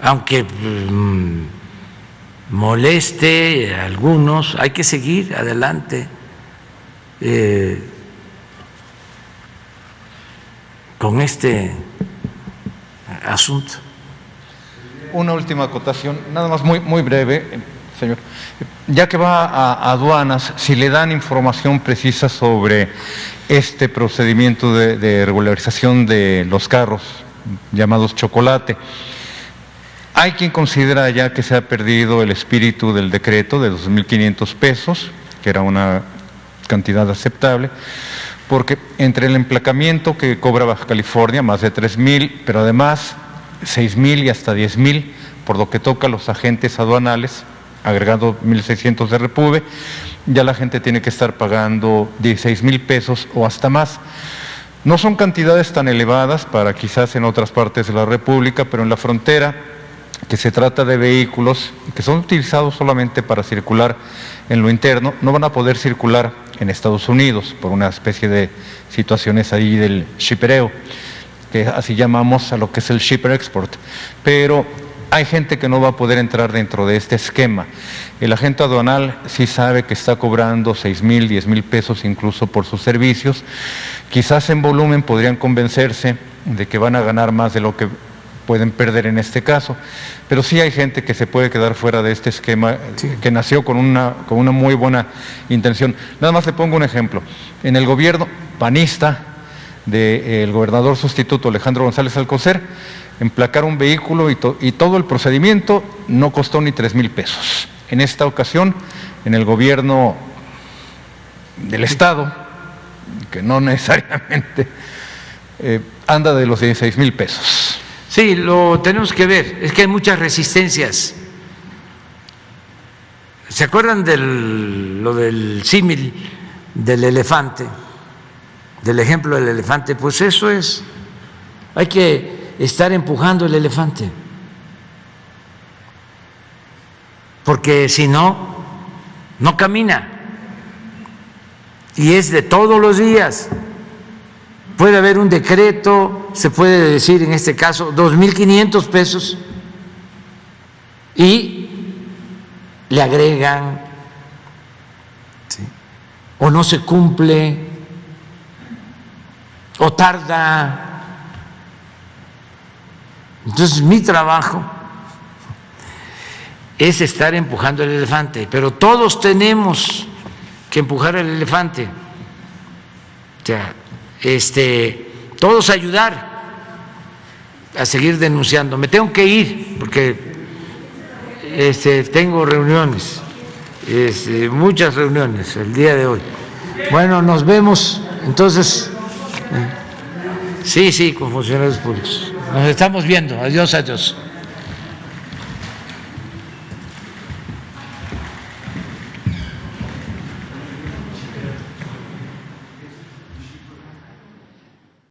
aunque moleste a algunos, hay que seguir adelante con este asunto. Una última acotación, nada más muy breve, señor. Ya que va a aduanas, si le dan información precisa sobre este procedimiento de regularización de los carros llamados chocolate, hay quien considera ya que se ha perdido el espíritu del decreto de 2,500 pesos, que era una cantidad aceptable, porque entre el emplacamiento que cobra Baja California, más de 3,000, pero además 6,000 y hasta 10,000 por lo que toca a los agentes aduanales, agregando 1,600 de repube, ya la gente tiene que estar pagando 16,000 pesos o hasta más. No son cantidades tan elevadas para quizás en otras partes de la República, pero en la frontera, que se trata de vehículos que son utilizados solamente para circular en lo interno, no van a poder circular en Estados Unidos por una especie de situaciones ahí del shippereo, que así llamamos a lo que es el shipper export. Pero hay gente que no va a poder entrar dentro de este esquema. El agente aduanal sí sabe que está cobrando 6,000, 10,000 pesos incluso por sus servicios. Quizás en volumen podrían convencerse de que van a ganar más de lo que pueden perder en este caso, pero sí hay gente que se puede quedar fuera de este esquema, que nació con una muy buena intención. Nada más le pongo un ejemplo. En el gobierno panista del gobernador sustituto Alejandro González Alcocer, emplacar un vehículo y todo el procedimiento no costó ni 3,000 pesos. En esta ocasión, en el gobierno del Estado, que no necesariamente anda de los 16,000 pesos. Sí, lo tenemos que ver, es que hay muchas resistencias. ¿Se acuerdan lo del símil del elefante? Del ejemplo del elefante, pues eso es, hay que estar empujando el elefante, porque si no, no camina, y es de todos los días. Puede haber un decreto, se puede decir en este caso 2,500 pesos, y le agregan, ¿sí?, o no se cumple, o tarda. Entonces mi trabajo es estar empujando el elefante, pero todos tenemos que empujar el elefante, o sea, todos ayudar a seguir denunciando. Me tengo que ir porque tengo reuniones, muchas reuniones el día de hoy. Bueno, nos vemos entonces. Sí, con funcionarios públicos. Nos estamos viendo. Adiós, adiós.